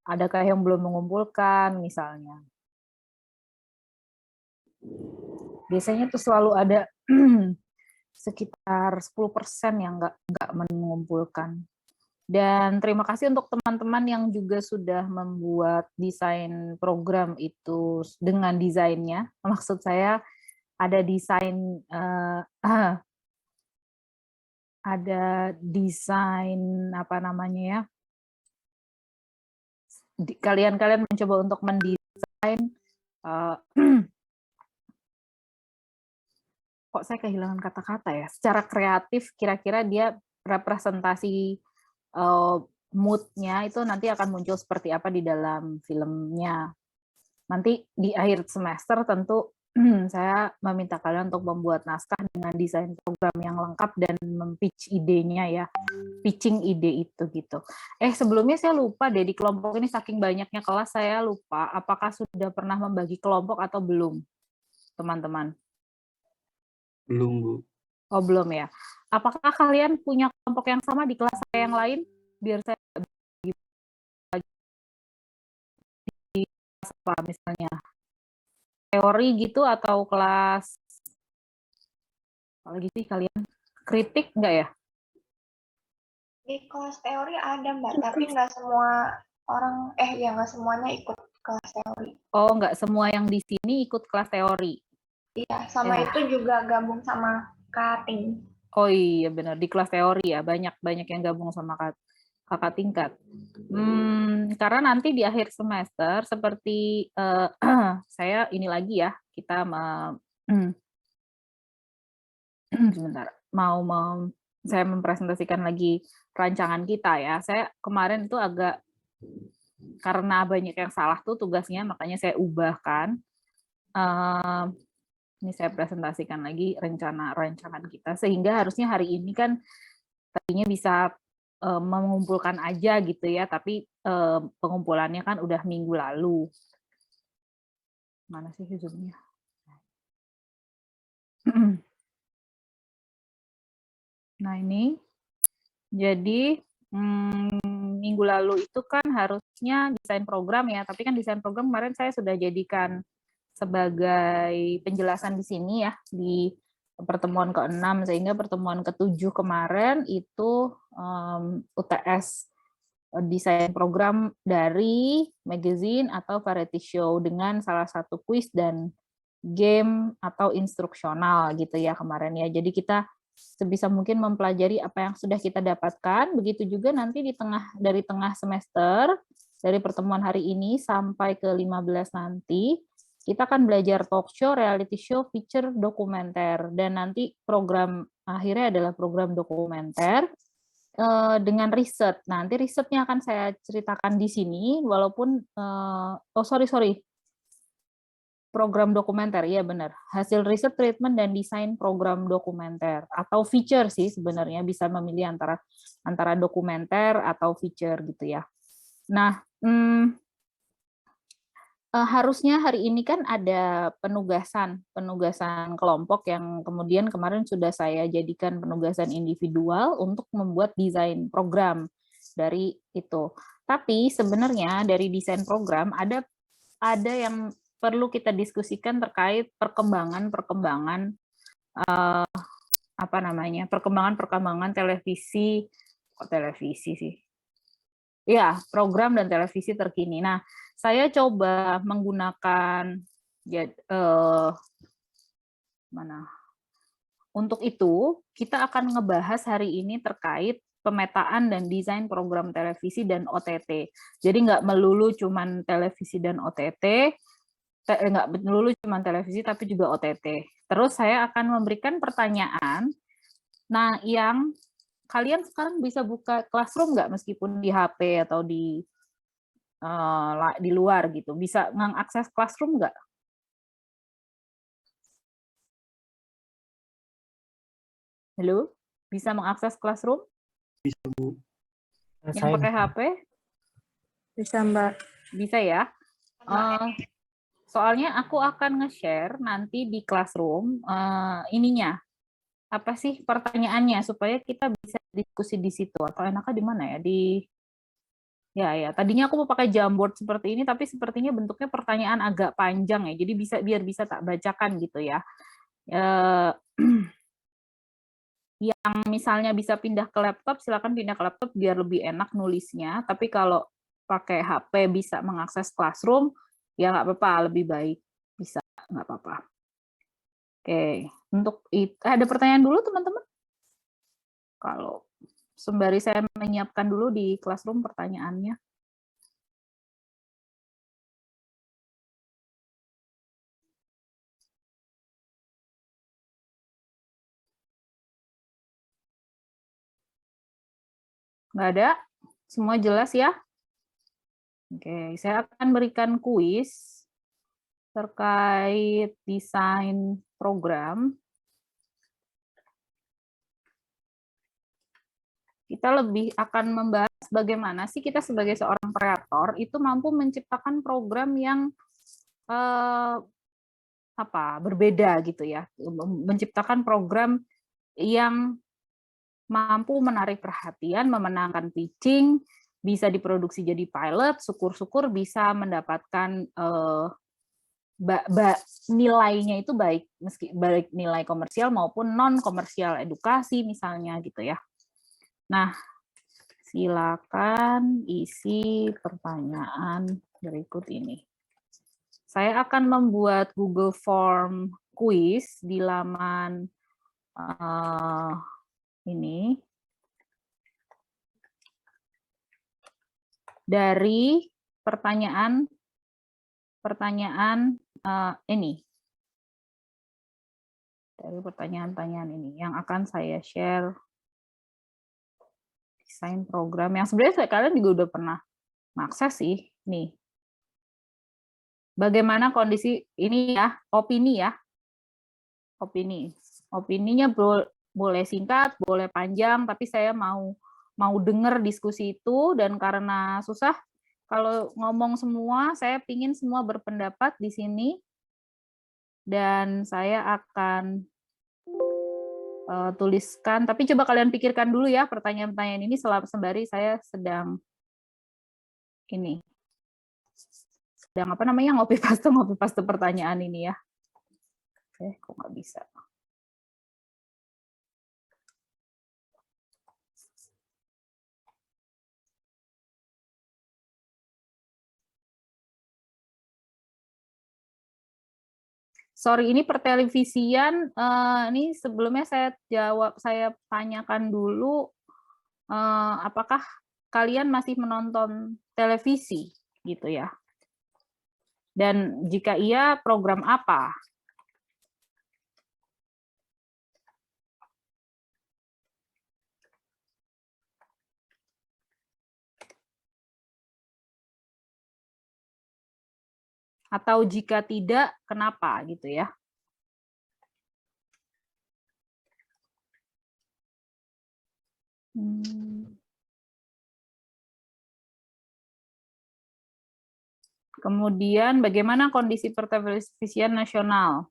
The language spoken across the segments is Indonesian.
Adakah yang belum mengumpulkan misalnya? Biasanya tuh selalu ada sekitar 10% yang nggak mengumpulkan. Dan terima kasih untuk teman-teman yang juga sudah membuat desain program itu dengan desainnya. Maksud saya ada desain ada desain apa namanya ya? Kalian mencoba untuk mendesain kok saya kehilangan kata-kata ya. Secara kreatif kira-kira dia representasi mood-nya itu nanti akan muncul seperti apa di dalam filmnya. Nanti di akhir semester tentu saya meminta kalian untuk membuat naskah dengan desain program yang lengkap dan mempitch idenya ya, pitching ide itu gitu. Sebelumnya saya lupa deh, di kelompok ini saking banyaknya kelas saya lupa apakah sudah pernah membagi kelompok atau belum, teman-teman? Belum, Bu. Oh, belum ya. Apakah kalian punya kelompok yang sama di kelas saya yang lain? Biar saya di kelas apa misalnya? Teori gitu atau kelas apalagi sih kalian? Kritik enggak ya? Di kelas teori ada, Mbak, tapi nggak semua orang, ya nggak semuanya ikut kelas teori. Oh, enggak semua yang di sini ikut kelas teori. Iya, sama Ya. itu juga gabung sama cutting. Oh iya benar, di kelas teori ya, banyak yang gabung sama kakak tingkat. Karena nanti di akhir semester seperti saya ini lagi ya, kita sebentar saya mempresentasikan lagi rancangan kita ya. Saya kemarin itu agak karena banyak yang salah tuh tugasnya, makanya saya ubahkan. Ini saya presentasikan lagi rancangan kita, sehingga harusnya hari ini kan tadinya bisa mengumpulkan aja gitu ya, tapi pengumpulannya kan udah minggu lalu. Mana sih Zoom-nya? Nah ini, jadi minggu lalu itu kan harusnya desain program ya, tapi kan desain program kemarin saya sudah jadikan sebagai penjelasan di sini ya, di pertemuan ke-6, sehingga pertemuan ke-7 kemarin itu UTS desain program dari magazine atau variety show dengan salah satu kuis dan game atau instruksional gitu ya kemarin ya. Jadi kita sebisa mungkin mempelajari apa yang sudah kita dapatkan, begitu juga nanti dari tengah semester, dari pertemuan hari ini sampai ke 15 nanti, kita akan belajar talk show, reality show, feature, dokumenter, dan nanti program akhirnya adalah program dokumenter dengan riset. Nanti risetnya akan saya ceritakan di sini, walaupun, program dokumenter, iya benar. Hasil riset, treatment, dan desain program dokumenter. Atau feature sih sebenarnya, bisa memilih antara dokumenter atau feature gitu ya. Nah, harusnya hari ini kan ada penugasan kelompok yang kemudian kemarin sudah saya jadikan penugasan individual untuk membuat desain program dari itu. Tapi sebenarnya dari desain program ada yang perlu kita diskusikan terkait perkembangan televisi sih. Ya, program dan televisi terkini. Nah, saya coba menggunakan Untuk itu, kita akan ngebahas hari ini terkait pemetaan dan desain program televisi dan OTT. Jadi nggak melulu cuman televisi dan OTT, nggak melulu cuman televisi tapi juga OTT. Terus saya akan memberikan pertanyaan. Nah, yang kalian sekarang bisa buka Classroom nggak meskipun di HP atau di luar gitu? Bisa mengakses Classroom nggak? Halo? Bisa mengakses Classroom? Bisa, Bu. Yang pakai HP? Bisa, Mbak. Bisa ya? Soalnya aku akan nge-share nanti di Classroom ininya. Apa sih pertanyaannya supaya kita bisa diskusi di situ, atau enaknya di mana ya? Ya. Tadinya aku mau pakai Jamboard seperti ini, tapi sepertinya bentuknya pertanyaan agak panjang ya. Jadi biar bisa tak bacakan gitu ya. Yang misalnya bisa pindah ke laptop, silakan pindah ke laptop biar lebih enak nulisnya. Tapi kalau pakai HP bisa mengakses Classroom, ya nggak apa-apa, lebih baik bisa, nggak apa-apa. Oke, untuk itu ada pertanyaan dulu teman-teman? Kalau sembari saya menyiapkan dulu di Classroom pertanyaannya. Nggak ada? Semua jelas ya? Oke, saya akan berikan kuis terkait desain program. Kita lebih akan membahas bagaimana sih kita sebagai seorang kreator itu mampu menciptakan program yang berbeda gitu ya, menciptakan program yang mampu menarik perhatian, memenangkan pitching, bisa diproduksi jadi pilot, syukur-syukur bisa mendapatkan nilainya itu baik nilai komersial maupun non komersial edukasi misalnya gitu ya. Nah, silakan isi pertanyaan berikut ini. Saya akan membuat Google Form quiz di laman ini dari pertanyaan ini. Dari pertanyaan-pertanyaan ini yang akan saya share desain program yang sebenarnya kalian juga udah pernah mengakses sih. Nih. Bagaimana kondisi ini ya, opini ya. Opininya boleh singkat, boleh panjang, tapi saya mau dengar diskusi itu, dan karena susah kalau ngomong semua, saya pingin semua berpendapat di sini, dan saya akan tuliskan, tapi coba kalian pikirkan dulu ya pertanyaan-pertanyaan ini sembari saya sedang ngopi paste pertanyaan ini ya. Kok nggak bisa? Sorry, ini pertelevisian. Ini sebelumnya saya tanyakan dulu, apakah kalian masih menonton televisi, gitu ya? Dan jika iya, program apa? Atau jika tidak, kenapa, gitu ya? Kemudian bagaimana kondisi pertelevisian nasional?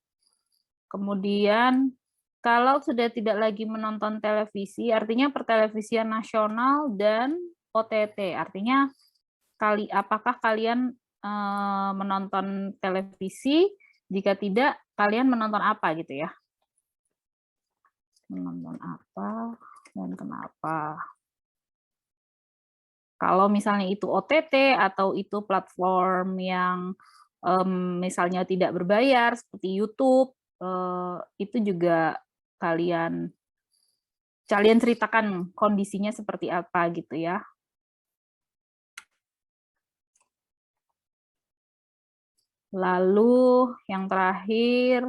Kemudian kalau sudah tidak lagi menonton televisi, artinya pertelevisian nasional dan OTT. Artinya apakah kalian menonton televisi? Jika tidak, kalian menonton apa gitu ya? Menonton apa dan kenapa? Kalau misalnya itu OTT atau itu platform yang misalnya tidak berbayar seperti YouTube, itu juga kalian ceritakan kondisinya seperti apa gitu ya. Lalu yang terakhir,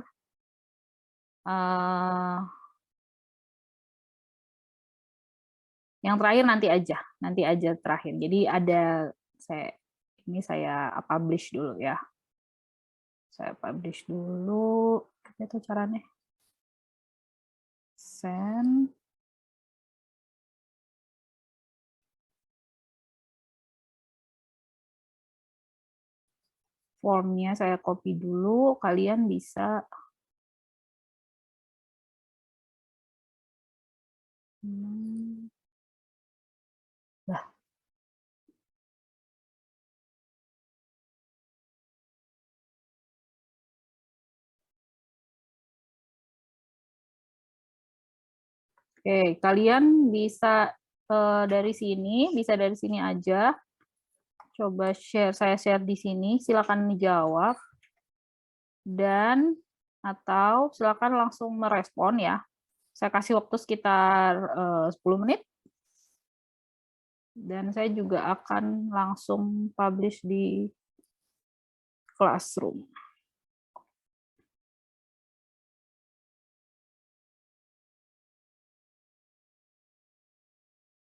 nanti aja terakhir. Jadi saya publish dulu ya. Saya publish dulu. Itu caranya. Send. Formnya saya copy dulu, kalian bisa Oke, kalian bisa dari sini aja. Coba saya share di sini, silakan dijawab. Dan atau silakan langsung merespon ya. Saya kasih waktu sekitar 10 menit. Dan saya juga akan langsung publish di Classroom.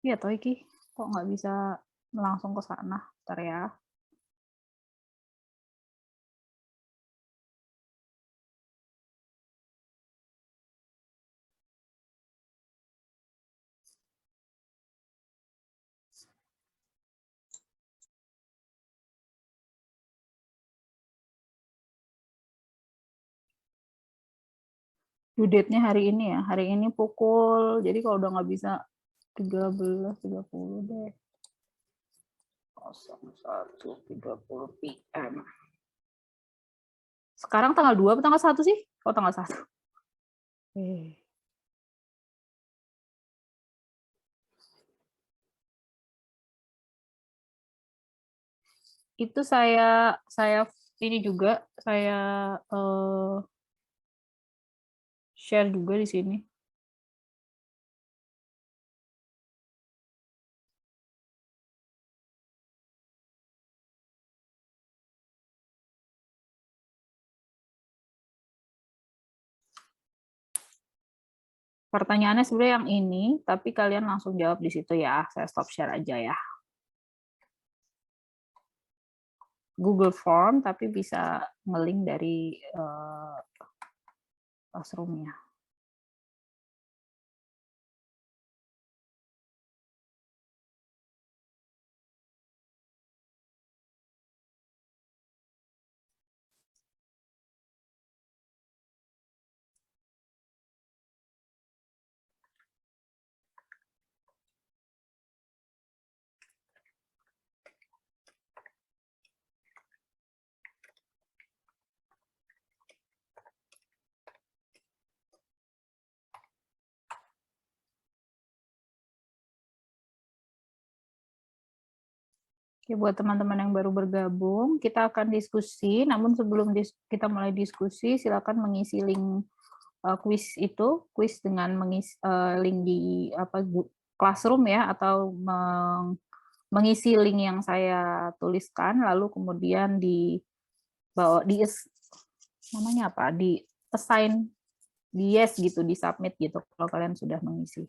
Iya toh Iki, kok nggak bisa langsung ke sana? Bentar ya. Due date-nya hari ini ya. Hari ini pukul, jadi kalau udah nggak bisa 13.30 deh. 01.30 PM. Sekarang tanggal 2 atau tanggal 1 sih? Oh, tanggal 1. Itu saya ini juga, saya share juga di sini. Pertanyaannya sebenarnya yang ini, tapi kalian langsung jawab di situ ya. Saya stop share aja ya. Google Form, tapi bisa nge-link dari Classroom-nya. Oke, buat teman-teman yang baru bergabung, kita akan diskusi. Namun sebelum kita mulai diskusi, silakan mengisi link kuis itu, kuis dengan mengisi link di Classroom ya, atau mengisi link yang saya tuliskan, lalu kemudian namanya apa? Di assign, di yes gitu, di submit gitu kalau kalian sudah mengisi.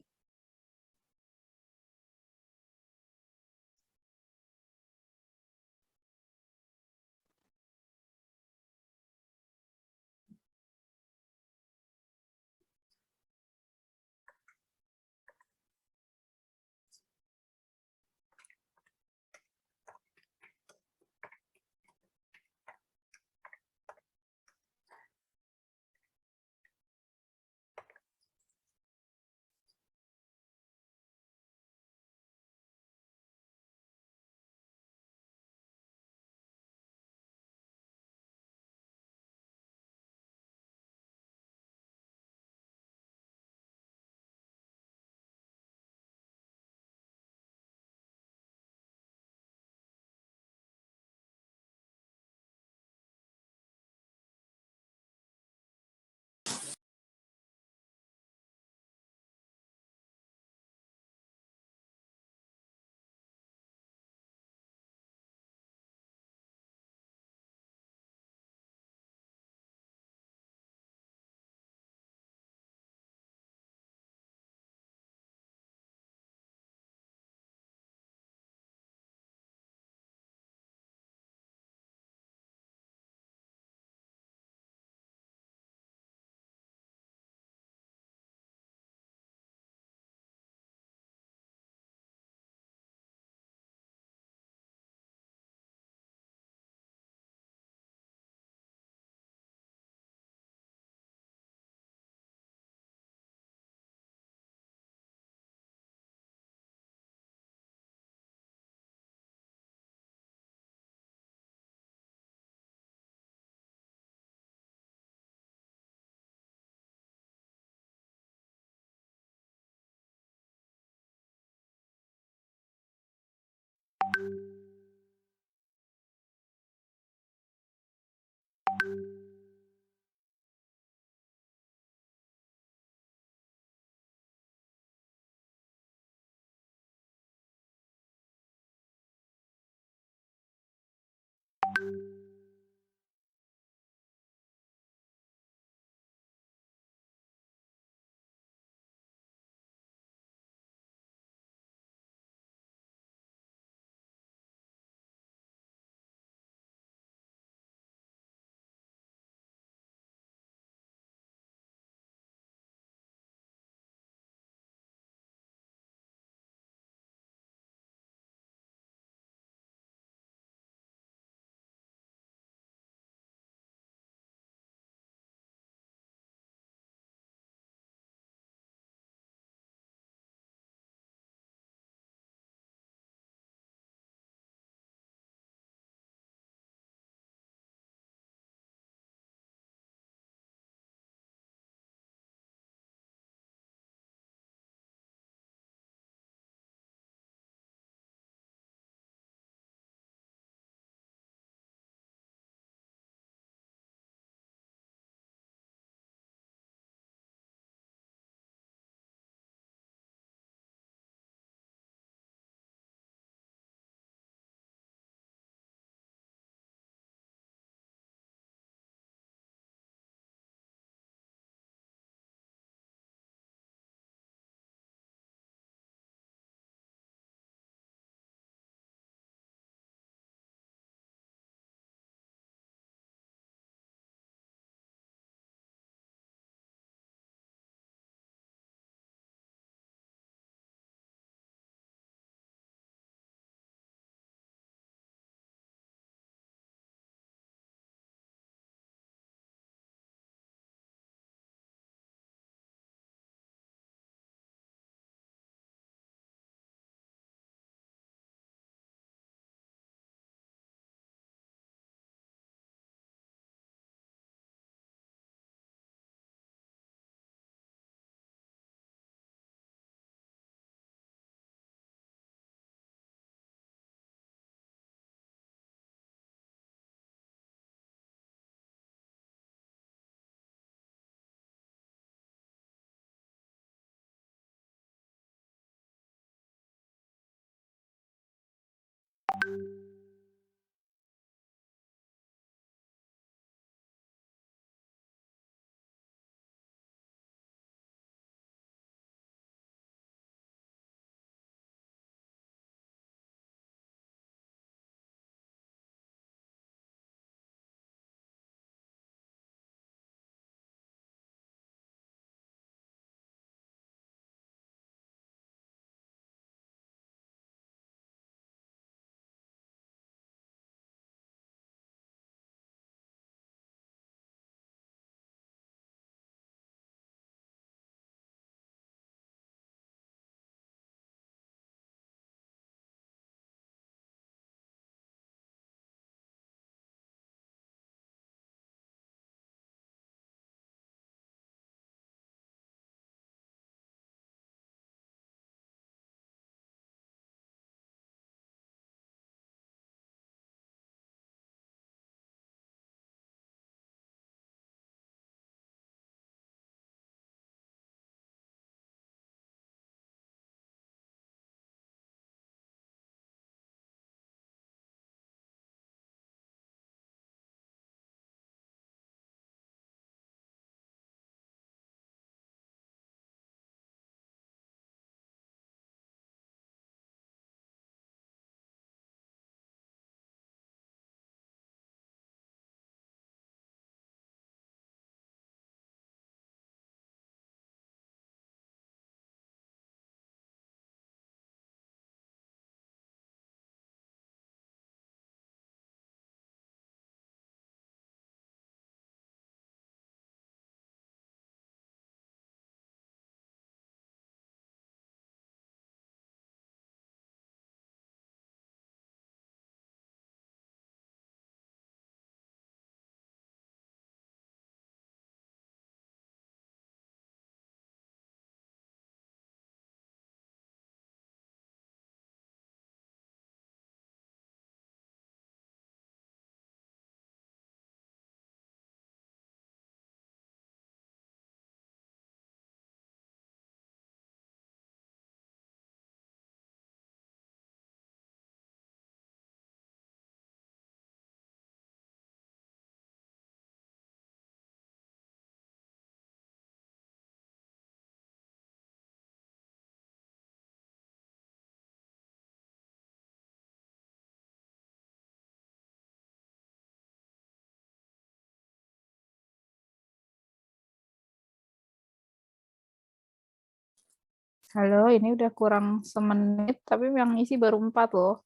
Halo, ini udah kurang semenit, tapi yang isi baru 4 loh.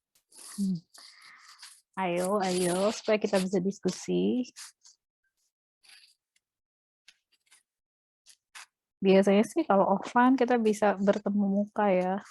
Ayo, supaya kita bisa diskusi. Biasanya sih kalau offline kita bisa bertemu muka ya.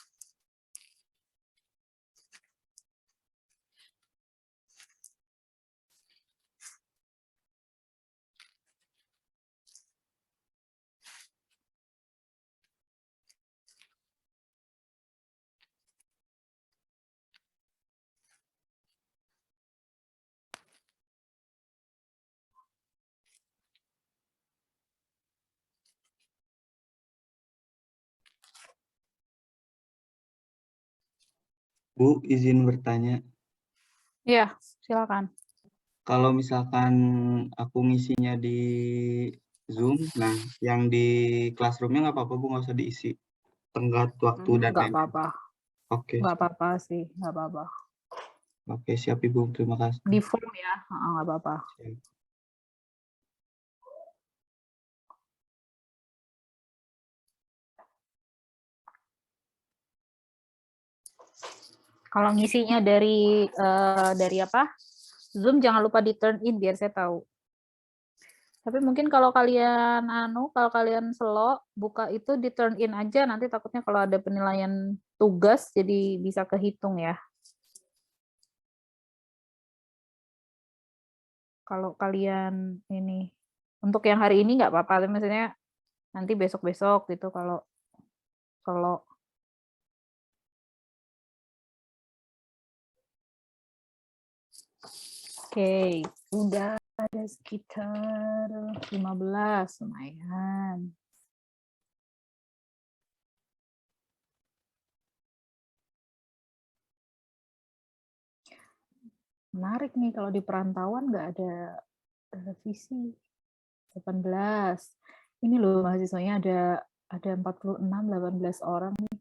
Bu, izin bertanya. Iya, silakan. Kalau misalkan aku ngisinya di Zoom, nah yang di Classroom-nya nggak apa-apa, Bu, nggak usah diisi tenggat waktu dan Nggak lain-lain. apa-apa, Oke, nggak apa-apa sih, nggak apa-apa. oke, siap Ibu, terima kasih. Di form ya, nggak apa-apa. Siap. Kalau ngisinya dari apa? Zoom jangan lupa di turn in biar saya tahu. Tapi mungkin kalau kalian slow, buka itu di turn in aja, nanti takutnya kalau ada penilaian tugas jadi bisa kehitung ya. Kalau kalian ini untuk yang hari ini nggak apa-apa, tapi maksudnya nanti besok-besok gitu kalau Oke, udah ada sekitar 15, lumayan. Menarik nih kalau di perantauan nggak ada televisi. 18. Ini loh mahasiswanya ada 46, 18 orang nih.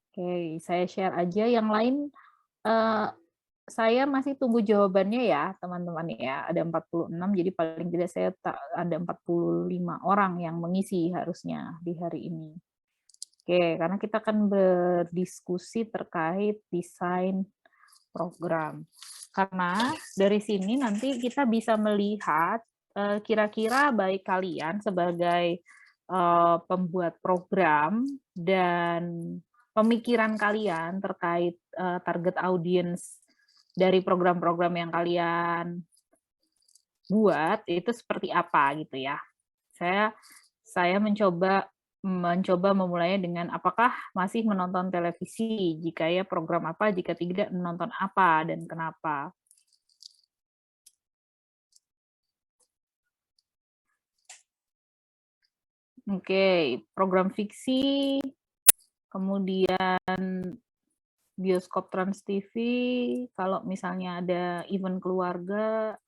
Oke, saya share aja. Yang lain saya masih tunggu jawabannya ya, teman-teman ya. Ada 46, jadi paling tidak saya ada 45 orang yang mengisi harusnya di hari ini. Oke, karena kita akan berdiskusi terkait desain program. Karena dari sini nanti kita bisa melihat kira-kira baik kalian sebagai pembuat program dan pemikiran kalian terkait target audience dari program-program yang kalian buat itu seperti apa gitu ya. Saya mencoba memulainya dengan apakah masih menonton televisi, jika ya program apa, jika tidak menonton apa dan kenapa. Oke, program fiksi, kemudian bioskop Trans TV, kalau misalnya ada event keluarga,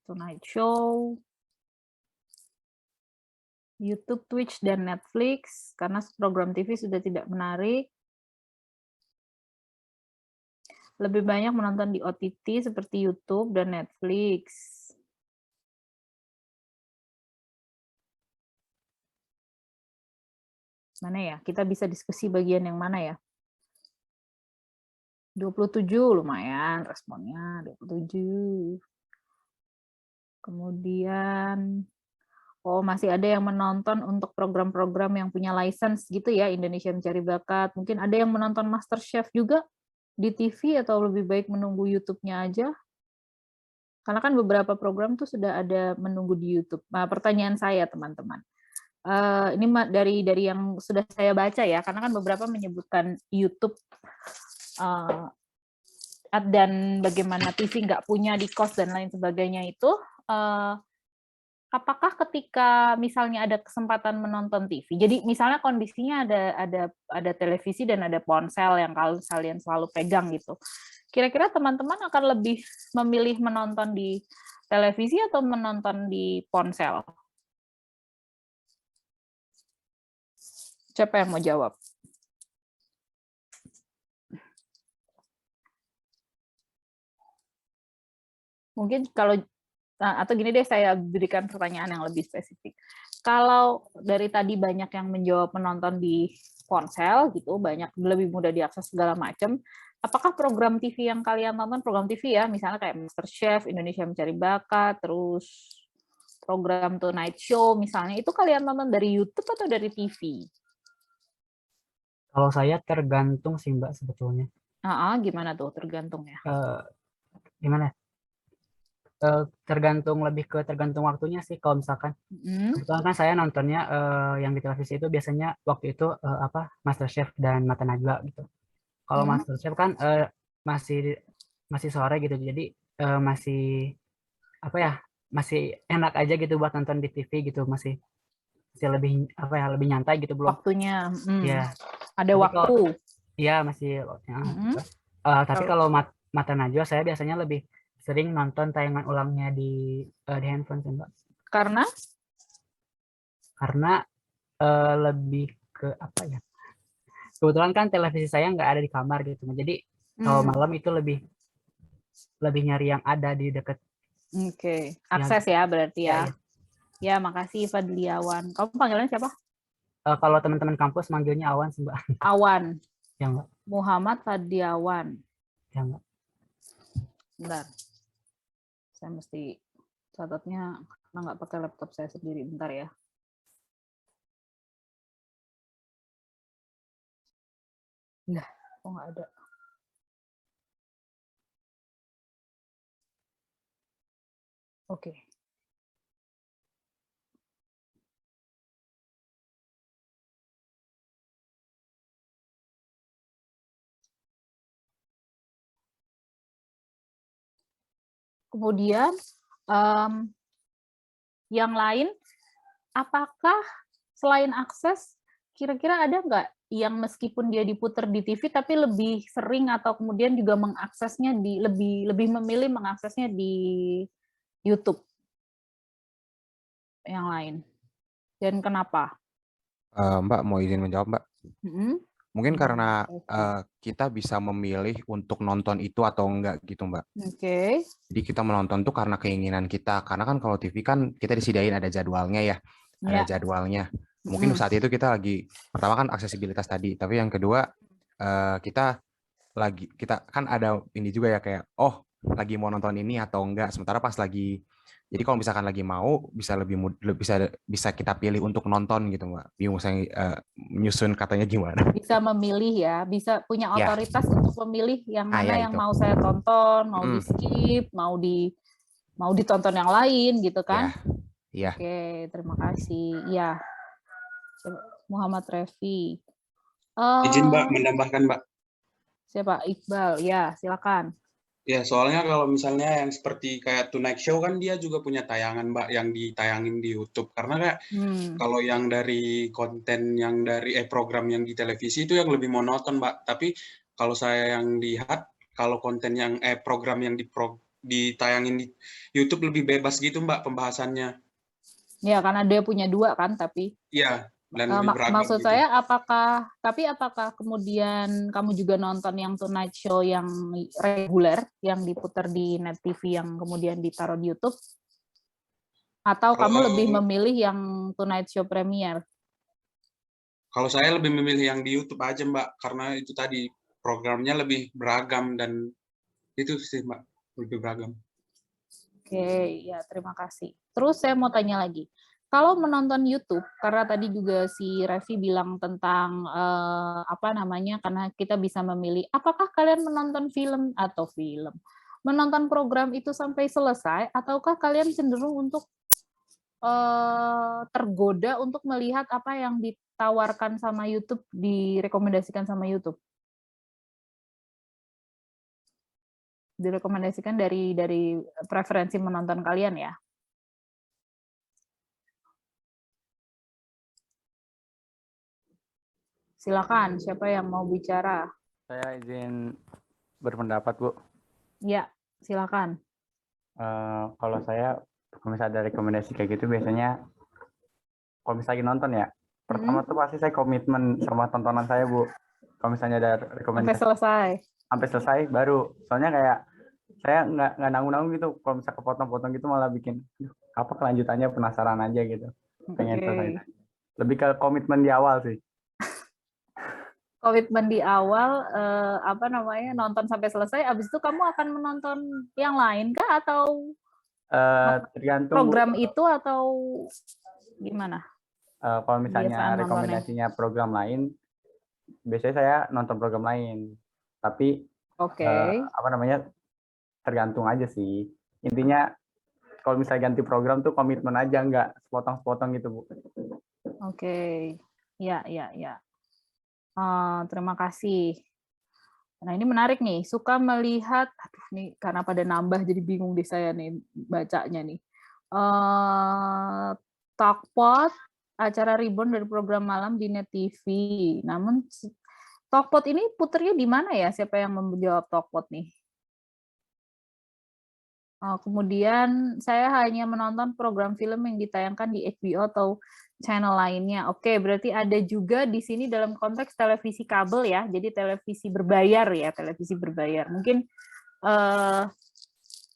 Tonight Show, YouTube, Twitch, dan Netflix, karena program TV sudah tidak menarik. Lebih banyak menonton di OTT seperti YouTube dan Netflix. Mana ya? Kita bisa diskusi bagian yang mana ya? 27 lumayan responnya, 27. Kemudian masih ada yang menonton untuk program-program yang punya license gitu ya, Indonesia Mencari Bakat. Mungkin ada yang menonton MasterChef juga di TV atau lebih baik menunggu YouTube-nya aja. Karena kan beberapa program tuh sudah ada menunggu di YouTube. Nah, pertanyaan saya teman-teman. Ini dari yang sudah saya baca ya, karena kan beberapa menyebutkan YouTube dan bagaimana TV nggak punya di cost dan lain sebagainya itu, apakah ketika misalnya ada kesempatan menonton TV, jadi misalnya kondisinya ada televisi dan ada ponsel yang kalian selalu pegang gitu, kira-kira teman-teman akan lebih memilih menonton di televisi atau menonton di ponsel? Siapa yang mau jawab? Mungkin kalau atau gini deh, saya berikan pertanyaan yang lebih spesifik. Kalau dari tadi banyak yang menjawab menonton di ponsel gitu, banyak lebih mudah diakses segala macam. Apakah program TV yang kalian tonton, program TV ya, misalnya kayak MasterChef, Indonesia Mencari Bakat, terus program Tonight Show misalnya, itu kalian tonton dari YouTube atau dari TV? Kalau saya tergantung sih Mbak sebetulnya. Gimana tuh tergantung ya? Gimana? Tergantung waktunya sih. Kalau misalkan kebetulan kan saya nontonnya yang di televisi itu biasanya waktu itu MasterChef dan Mata Najwa gitu. Kalau MasterChef kan masih sore gitu, jadi masih masih enak aja gitu buat nonton di TV gitu, masih lebih lebih nyantai gitu belum waktunya. ya Ada waktu. Iya masih tapi kalau Mata Najwa saya biasanya lebih sering nonton tayangan ulangnya di handphone sih, Mbak. Karena lebih ke apa ya, kebetulan kan televisi saya nggak ada di kamar gitu, jadi kalau malam itu lebih nyari yang ada di dekat. Oke, akses ya berarti ya. Ya, makasih Fadliawan. Kamu panggilannya siapa? Kalau teman-teman kampus manggilnya Awan sih, Mbak. Awan. Ya, Mbak. Muhammad Fadliawan. Ya, Mbak. Bentar. Saya mesti catatnya karena nggak pakai laptop saya sendiri. Bentar ya. Nah, kok nggak ada. Oke. Kemudian yang lain, apakah selain akses, kira-kira ada nggak yang meskipun dia diputar di TV tapi lebih sering atau kemudian juga mengaksesnya lebih memilih mengaksesnya di YouTube yang lain, dan kenapa? Mbak mau izin menjawab, Mbak? Mungkin karena Oke. kita bisa memilih untuk nonton itu atau enggak gitu, Mbak. Oke. Jadi kita menonton tuh karena keinginan kita. Karena kan kalau TV kan kita disediain ada jadwalnya ya. Ada jadwalnya. Mungkin saat itu kita lagi, pertama kan aksesibilitas tadi. Tapi yang kedua, kita kan ada ini juga ya kayak, oh lagi mau nonton ini atau enggak. Sementara pas lagi, jadi kalau misalkan lagi mau, bisa kita pilih untuk nonton gitu, Mbak. Bingung saya menyusun katanya gimana. Bisa memilih ya, bisa punya Ya. otoritas untuk memilih yang mana ya yang itu. mau saya tonton, mau di skip, mau ditonton yang lain gitu kan? Iya. Oke, terima kasih. Ya, Muhammad Refi. Izin Mbak menambahkan Mbak. Siapa? Iqbal. Ya, silakan. Ya, soalnya kalau misalnya yang seperti kayak Tonight Show kan dia juga punya tayangan Mbak yang ditayangin di YouTube. Karena kayak kalau yang dari konten yang dari program yang di televisi itu yang lebih monoton Mbak. Tapi kalau saya yang lihat kalau konten yang program yang ditayangin di YouTube lebih bebas gitu Mbak pembahasannya. Ya, karena dia punya dua kan, tapi. Iya. Dan lebih beragam maksud gitu. saya apakah kemudian kamu juga nonton yang Tonight Show yang reguler yang diputar di Net TV yang kemudian ditaruh di YouTube, atau kamu lebih memilih yang Tonight Show Premier? Kalau saya lebih memilih yang di YouTube aja Mbak, karena itu tadi programnya lebih beragam dan itu sih Mbak, lebih beragam. Oke, ya terima kasih. Terus saya mau tanya lagi. Kalau menonton YouTube, karena tadi juga si Revi bilang tentang karena kita bisa memilih, apakah kalian menonton menonton program itu sampai selesai, ataukah kalian cenderung untuk tergoda untuk melihat apa yang ditawarkan sama YouTube, direkomendasikan sama YouTube? Direkomendasikan dari preferensi menonton kalian ya? Silakan, siapa yang mau bicara? Saya izin berpendapat, Bu. Ya, silakan. Kalau saya, kalau misalnya ada rekomendasi kayak gitu, biasanya kalau misalnya nonton ya, pertama tuh pasti saya komitmen sama tontonan saya, Bu. Kalau misalnya ada rekomendasi. Sampai selesai, baru. Soalnya kayak, saya nggak nanggung-nanggung gitu. Kalau misalnya kepotong-potong gitu malah bikin, apa kelanjutannya, penasaran aja gitu. Pengen selesai. Lebih ke komitmen di awal sih. Komitmen di awal nonton sampai selesai, abis itu kamu akan menonton yang lain kah atau tergantung program itu atau gimana? Kalau misalnya rekomendasinya program lain, biasanya saya nonton program lain, tapi tergantung aja sih. Intinya kalau misalnya ganti program tuh komitmen aja, nggak sepotong-sepotong gitu, Bu. Oke. Ya. Terima kasih. Nah, ini menarik nih. Suka melihat, nih karena pada nambah jadi bingung di saya nih bacanya nih. Talkpot, acara Reborn dari program malam di Net TV. Namun Talkpot ini puternya di mana ya? Siapa yang menjawab Talkpot nih? Kemudian saya hanya menonton program film yang ditayangkan di HBO atau channel lainnya. Oke, berarti ada juga di sini dalam konteks televisi kabel ya, jadi televisi berbayar ya, televisi berbayar. Mungkin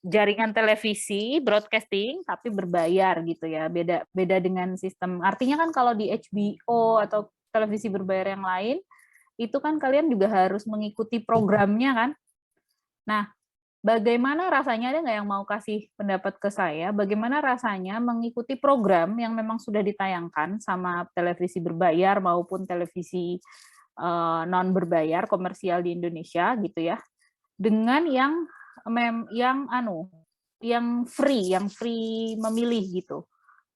jaringan televisi broadcasting tapi berbayar gitu ya, beda dengan sistem. Artinya kan kalau di HBO atau televisi berbayar yang lain, itu kan kalian juga harus mengikuti programnya kan. Nah, bagaimana rasanya, ada nggak yang mau kasih pendapat ke saya, bagaimana rasanya mengikuti program yang memang sudah ditayangkan sama televisi berbayar maupun televisi non berbayar komersial di Indonesia gitu ya, dengan yang free memilih gitu,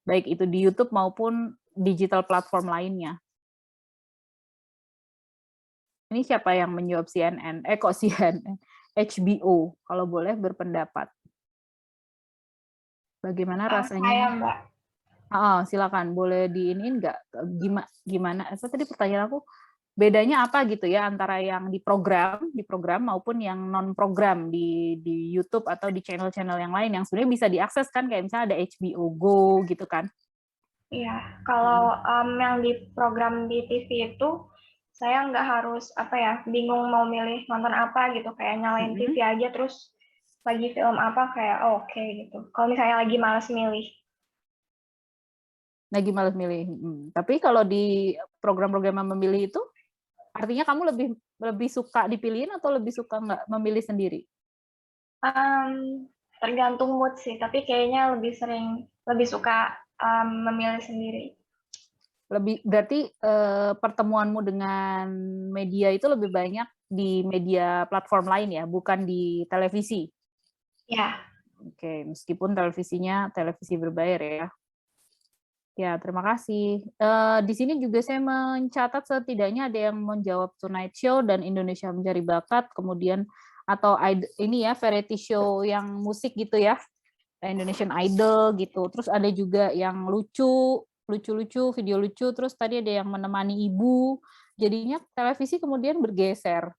baik itu di YouTube maupun digital platform lainnya. Ini siapa yang menjawab CNN? CNN. HBO, kalau boleh berpendapat. Bagaimana rasanya? Saya, Mbak. Silakan, boleh diinin nggak gimana? Apa tadi pertanyaan aku? Bedanya apa gitu ya antara yang di program maupun yang non program di YouTube atau di channel-channel yang lain yang sebenarnya bisa diakses kan, kayak misalnya ada HBO Go gitu kan? Iya, kalau yang di program di TV itu saya nggak harus bingung mau milih nonton apa gitu, kayak nyalain TV aja terus lagi film apa kayak oke gitu. Kalau misalnya lagi malas milih. Lagi malas milih. Tapi kalau di program-program yang memilih itu, artinya kamu lebih suka dipilihin atau lebih suka nggak memilih sendiri? Tergantung mood sih, tapi kayaknya lebih suka memilih sendiri. Berarti pertemuanmu dengan media itu lebih banyak di media platform lain ya, bukan di televisi? Ya. Oke, meskipun televisinya televisi berbayar ya. Ya, terima kasih. Di sini juga saya mencatat setidaknya ada yang menjawab Tonight Show dan Indonesia Mencari Bakat, kemudian atau ini ya variety show yang musik gitu ya, Indonesian Idol gitu. Terus ada juga yang lucu, video lucu. Terus tadi ada yang menemani ibu. Jadinya televisi kemudian bergeser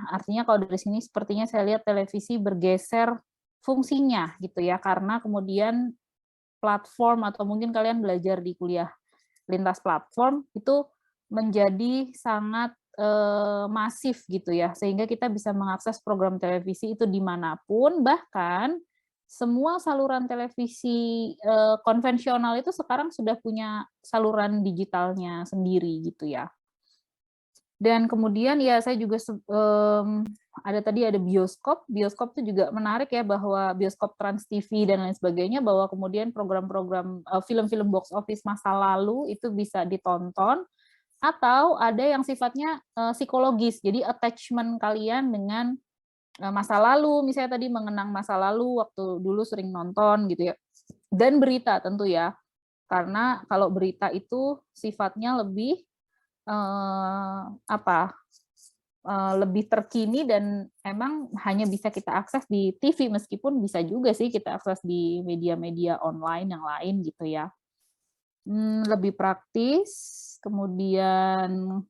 artinya kalau dari sini sepertinya saya lihat televisi bergeser fungsinya gitu ya, karena kemudian platform atau mungkin kalian belajar di kuliah lintas platform itu menjadi sangat masif gitu ya, sehingga kita bisa mengakses program televisi itu dimanapun, bahkan semua saluran televisi konvensional itu sekarang sudah punya saluran digitalnya sendiri gitu ya. Dan kemudian ya saya juga ada bioskop itu juga menarik ya, bahwa bioskop Trans TV dan lain sebagainya, bahwa kemudian program-program film-film box office masa lalu itu bisa ditonton, atau ada yang sifatnya psikologis, jadi attachment kalian dengan masa lalu, misalnya tadi mengenang masa lalu waktu dulu sering nonton gitu ya, dan berita tentu ya, karena kalau berita itu sifatnya lebih lebih terkini dan emang hanya bisa kita akses di TV, meskipun bisa juga sih kita akses di media-media online yang lain gitu ya. Lebih praktis, kemudian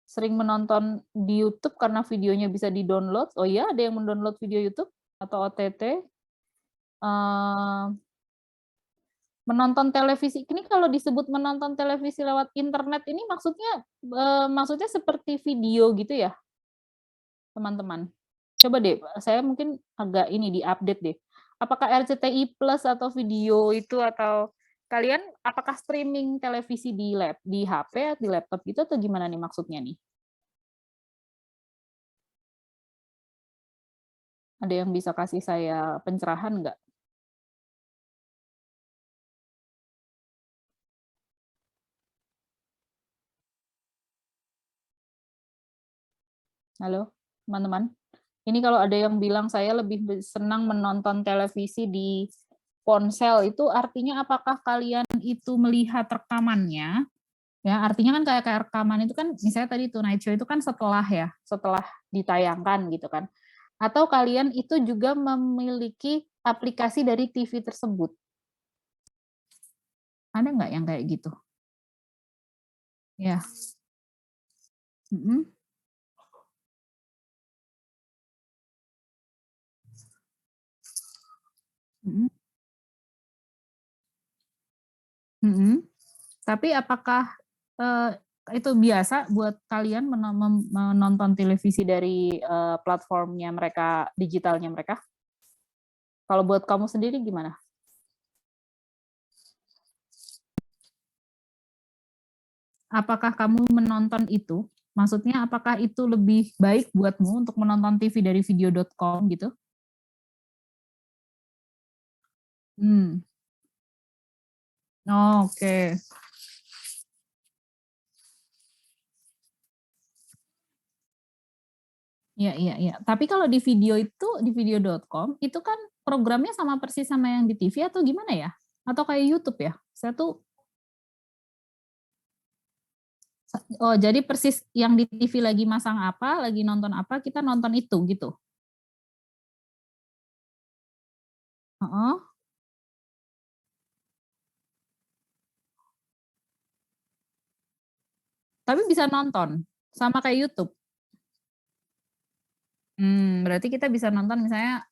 sering menonton di YouTube karena videonya bisa di-download. Oh iya, ada yang mendownload video YouTube atau OTT. Menonton televisi, ini kalau disebut menonton televisi lewat internet ini maksudnya seperti video gitu ya, teman-teman? Coba deh, saya mungkin agak ini diupdate deh. Apakah RCTI Plus atau video itu, atau kalian apakah streaming televisi di HP, di laptop gitu, atau gimana nih maksudnya nih? Ada yang bisa kasih saya pencerahan nggak? Halo, teman-teman. Ini kalau ada yang bilang saya lebih senang menonton televisi di ponsel, itu artinya apakah kalian itu melihat rekamannya? Ya, artinya kan kayak rekaman itu kan, misalnya tadi Tonight Show itu kan setelah ditayangkan gitu kan. Atau kalian itu juga memiliki aplikasi dari TV tersebut? Ada nggak yang kayak gitu? Ya. Tapi apakah itu biasa buat kalian menonton televisi dari platformnya mereka, digitalnya mereka? Kalau buat kamu sendiri gimana? Apakah kamu menonton itu? Maksudnya apakah itu lebih baik buatmu untuk menonton TV dari video.com gitu? Oke. Iya. Tapi kalau di video itu, di video.com, itu kan programnya sama persis sama yang di TV atau gimana ya? Atau kayak YouTube ya? Oh, jadi persis yang di TV lagi masang apa, lagi nonton apa, kita nonton itu gitu? Heeh. Tapi bisa nonton, sama kayak YouTube. Berarti kita bisa nonton misalnya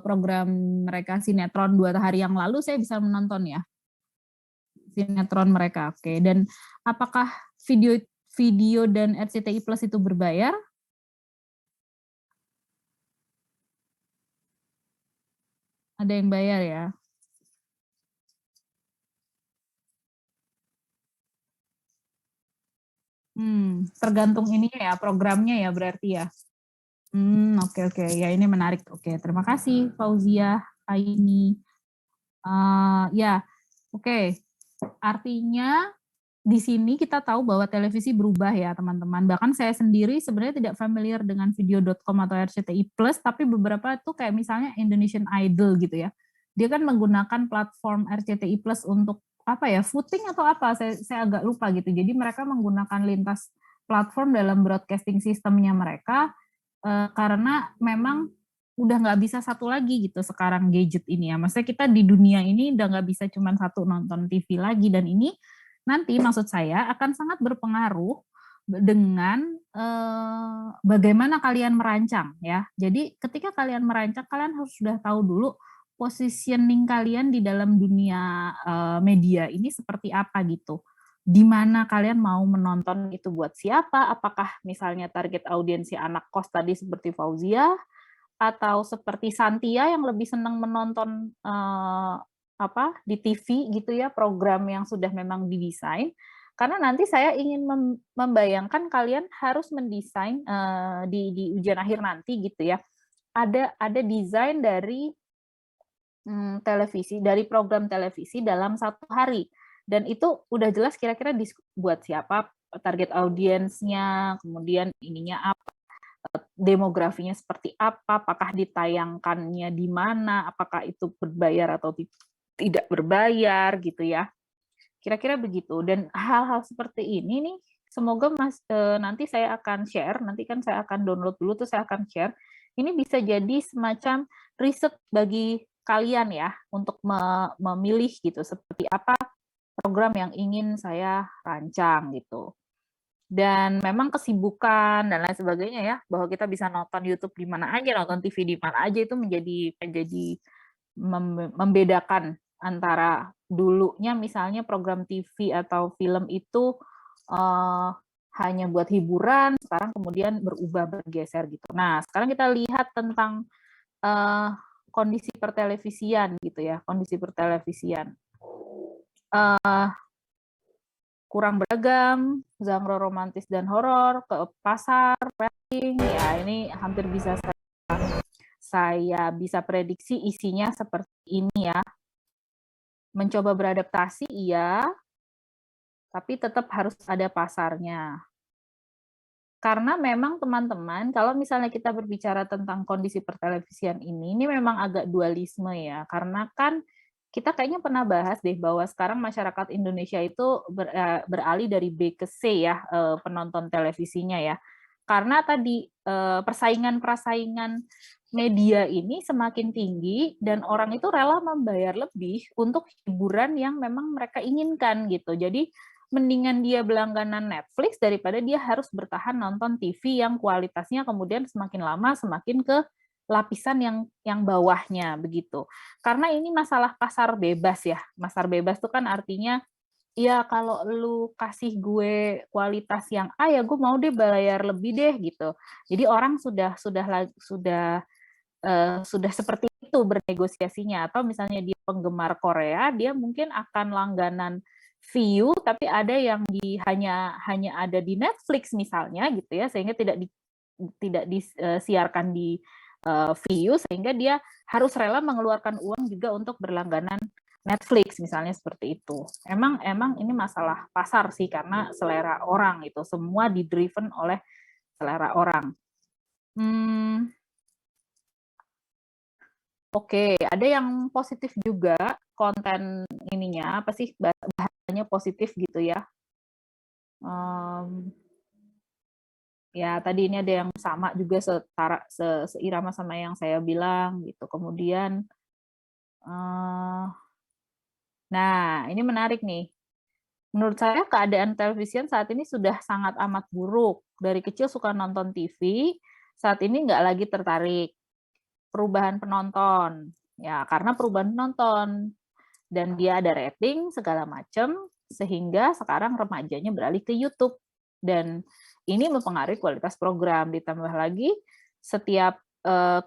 program mereka sinetron 2 hari yang lalu saya bisa menonton ya? Sinetron mereka, oke. Dan apakah video dan RCTI Plus itu berbayar? Ada yang bayar ya? Tergantung ininya ya, programnya ya berarti ya? Oke. Ya ini menarik. Oke, terima kasih Fauzia, Aini. Ya, oke. Artinya di sini kita tahu bahwa televisi berubah ya teman-teman. Bahkan saya sendiri sebenarnya tidak familiar dengan video.com atau RCTI Plus, tapi beberapa tuh kayak misalnya Indonesian Idol gitu ya. Dia kan menggunakan platform RCTI Plus untuk apa ya, voting atau apa, saya agak lupa gitu. Jadi mereka menggunakan lintas platform dalam broadcasting sistemnya mereka, karena memang udah nggak bisa satu lagi gitu sekarang gadget ini ya. Maksudnya kita di dunia ini udah nggak bisa cuma satu nonton TV lagi, dan ini nanti maksud saya akan sangat berpengaruh dengan bagaimana kalian merancang ya. Jadi ketika kalian merancang, kalian harus sudah tahu dulu positioning kalian di dalam dunia media ini seperti apa gitu. Di mana kalian mau menonton itu buat siapa? Apakah misalnya target audiensi anak kos tadi seperti Fauzia, atau seperti Santia yang lebih senang menonton di TV gitu ya, program yang sudah memang didesain. Karena nanti saya ingin membayangkan kalian harus mendesain di ujian akhir nanti gitu ya. Ada desain dari televisi, dari program televisi dalam 1 hari. Dan itu udah jelas kira-kira buat siapa, target audiensnya, kemudian ininya apa, demografinya seperti apa, apakah ditayangkannya di mana, apakah itu berbayar atau tidak berbayar gitu ya. Kira-kira begitu. Dan hal-hal seperti ini nih, semoga nanti saya akan share, nanti kan saya akan download dulu, terus saya akan share. Ini bisa jadi semacam riset bagi kalian ya, untuk memilih gitu, seperti apa program yang ingin saya rancang gitu. Dan memang kesibukan dan lain sebagainya ya, bahwa kita bisa nonton YouTube di mana aja, nonton TV di mana aja, itu menjadi membedakan antara dulunya misalnya program TV atau film itu hanya buat hiburan, sekarang kemudian bergeser gitu. Nah, sekarang kita lihat tentang kondisi pertelevisian gitu ya, kondisi pertelevisian. Kurang beragam, genre romantis dan horor, ke pasar, rating, ya ini hampir bisa saya bisa prediksi isinya seperti ini ya. Mencoba beradaptasi, iya, tapi tetap harus ada pasarnya. Karena memang teman-teman, kalau misalnya kita berbicara tentang kondisi pertelevisian ini memang agak dualisme ya, karena kan kita kayaknya pernah bahas deh bahwa sekarang masyarakat Indonesia itu beralih dari B ke C ya, penonton televisinya ya. Karena tadi persaingan media ini semakin tinggi dan orang itu rela membayar lebih untuk hiburan yang memang mereka inginkan gitu. Jadi mendingan dia berlangganan Netflix daripada dia harus bertahan nonton TV yang kualitasnya kemudian semakin lama semakin ke lapisan yang bawahnya begitu. Karena ini masalah pasar bebas ya. Pasar bebas itu kan artinya ya kalau lu kasih gue kualitas yang ya gue mau deh bayar lebih deh gitu. Jadi orang sudah seperti itu bernegosiasinya. Atau misalnya dia penggemar Korea, dia mungkin akan langganan view tapi ada yang hanya ada di Netflix misalnya gitu ya, sehingga tidak disiarkan di view, sehingga dia harus rela mengeluarkan uang juga untuk berlangganan Netflix misalnya seperti itu. Emang ini masalah pasar sih, karena selera orang itu semua di-driven oleh selera orang. Oke, ada yang positif juga konten ininya, apa sih bahasanya positif gitu ya. Ya tadi ini ada yang sama juga seirama sama yang saya bilang gitu. Kemudian Nah, ini menarik nih. Menurut saya keadaan televisian saat ini sudah sangat amat buruk. Dari kecil suka nonton TV, saat ini nggak lagi tertarik. Perubahan penonton, ya karena perubahan penonton. Dan dia ada rating, segala macam, sehingga sekarang remajanya beralih ke YouTube. Dan ini mempengaruhi kualitas program. Ditambah lagi, setiap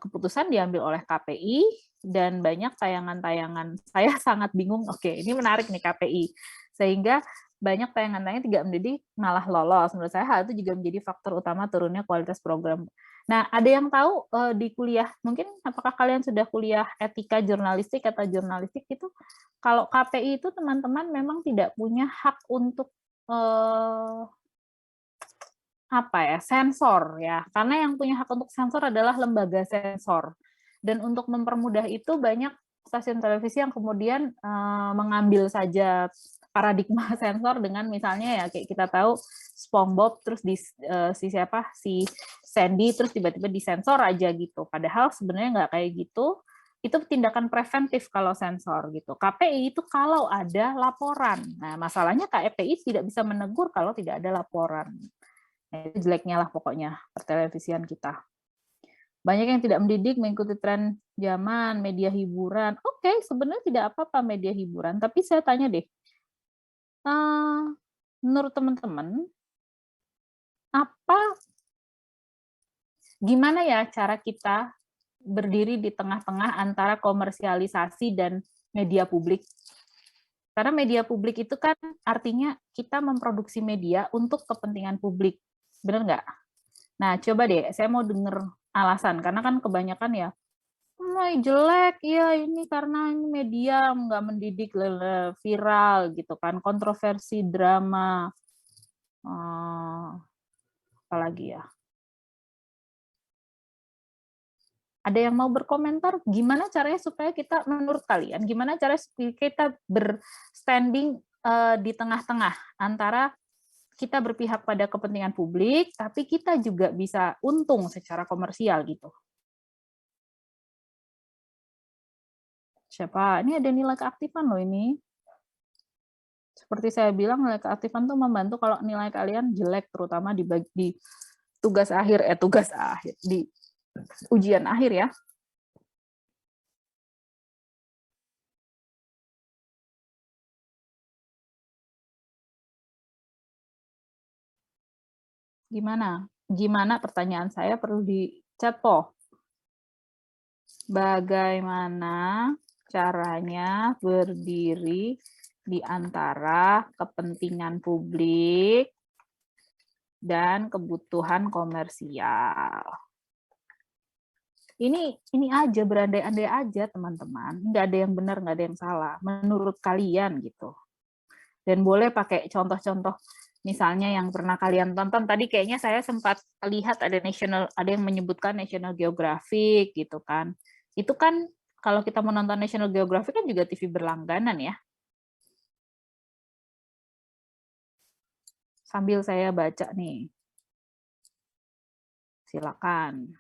keputusan diambil oleh KPI, dan banyak tayangan-tayangan. Saya sangat bingung, oke, ini menarik nih KPI. Sehingga banyak tayangan-tayangan tidak mendidik malah lolos. Menurut saya hal itu juga menjadi faktor utama turunnya kualitas program. Nah, ada yang tahu di kuliah, mungkin apakah kalian sudah kuliah etika jurnalistik atau jurnalistik itu, kalau KPI itu teman-teman memang tidak punya hak untuk sensor ya, karena yang punya hak untuk sensor adalah lembaga sensor. Dan untuk mempermudah itu banyak stasiun televisi yang kemudian mengambil saja paradigma sensor dengan misalnya ya kayak kita tahu SpongeBob terus si Sandy terus tiba-tiba disensor aja gitu. Padahal sebenarnya nggak kayak gitu. Itu tindakan preventif kalau sensor gitu. KPI itu kalau ada laporan. Nah, masalahnya KPI tidak bisa menegur kalau tidak ada laporan. Nah, itu jeleknya lah pokoknya pertelevisian kita. Banyak yang tidak mendidik, mengikuti tren zaman, media hiburan. Oke, sebenarnya tidak apa-apa media hiburan, tapi saya tanya deh, menurut teman-teman, gimana ya cara kita berdiri di tengah-tengah antara komersialisasi dan media publik? Karena media publik itu kan artinya kita memproduksi media untuk kepentingan publik. Benar nggak? Nah, coba deh, saya mau dengar alasan. Karena kan kebanyakan ya, jelek, ya ini karena ini media nggak mendidik, viral gitu kan, kontroversi, drama, apalagi ya. Ada yang mau berkomentar? Gimana caranya supaya kita, menurut kalian, gimana caranya supaya kita berstanding di tengah-tengah antara kita berpihak pada kepentingan publik, tapi kita juga bisa untung secara komersial gitu. Siapa? Ini ada nilai keaktifan loh ini. Seperti saya bilang, nilai keaktifan tuh membantu kalau nilai kalian jelek, terutama di tugas akhir, di ujian akhir ya. Gimana? Gimana pertanyaan saya perlu di chat po. Bagaimana caranya berdiri di antara kepentingan publik dan kebutuhan komersial? Ini aja, berandai-andai aja teman-teman. Nggak ada yang benar, nggak ada yang salah. Menurut kalian gitu. Dan boleh pakai contoh-contoh. Misalnya yang pernah kalian tonton tadi, kayaknya saya sempat lihat ada yang menyebutkan National Geographic gitu kan. Itu kan kalau kita menonton National Geographic kan juga TV berlangganan ya. Sambil saya baca nih. Silakan.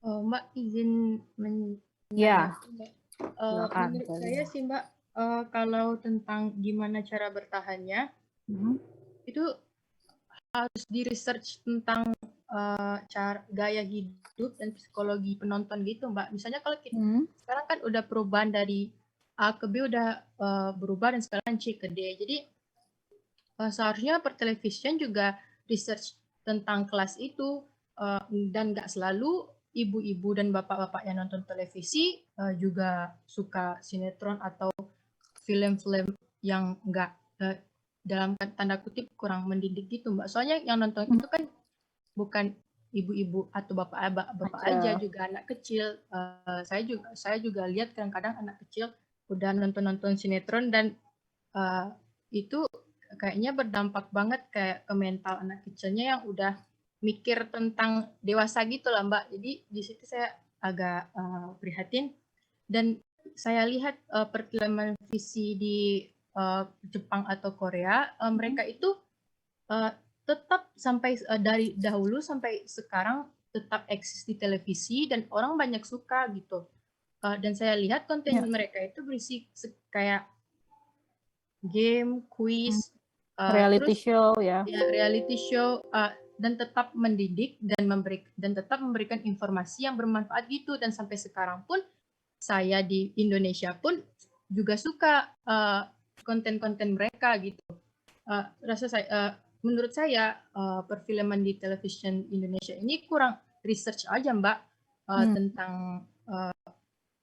Mbak izin Ya. Menurut saya sih Mbak, kalau tentang gimana cara bertahannya, itu harus di-research tentang cara gaya hidup dan psikologi penonton gitu Mbak. Misalnya kalau kita sekarang kan udah perubahan dari A ke B udah berubah dan sekarang C ke D. Jadi seharusnya pertelevisian juga research tentang kelas itu dan nggak selalu ibu-ibu dan bapak-bapak yang nonton televisi juga suka sinetron atau film-film yang nggak dalam tanda kutip kurang mendidik gitu Mbak. Soalnya yang nonton itu kan bukan ibu-ibu atau bapak aja, juga anak kecil. Saya juga lihat kadang-kadang anak kecil udah nonton sinetron dan itu kayaknya berdampak banget kayak ke mental anak kecilnya yang udah mikir tentang dewasa gitu lah Mbak. Jadi di situ saya agak prihatin. Dan saya lihat perfilman televisi di Jepang atau Korea, mereka itu tetap sampai dari dahulu sampai sekarang tetap eksis di televisi dan orang banyak suka gitu. Dan saya lihat konten mereka itu berisi kayak game, quiz, reality show ya. Reality show dan tetap mendidik dan tetap memberikan informasi yang bermanfaat gitu. Dan sampai sekarang pun saya di Indonesia pun juga suka konten-konten mereka gitu. Menurut saya perfilman di televisi Indonesia ini kurang research aja Mbak tentang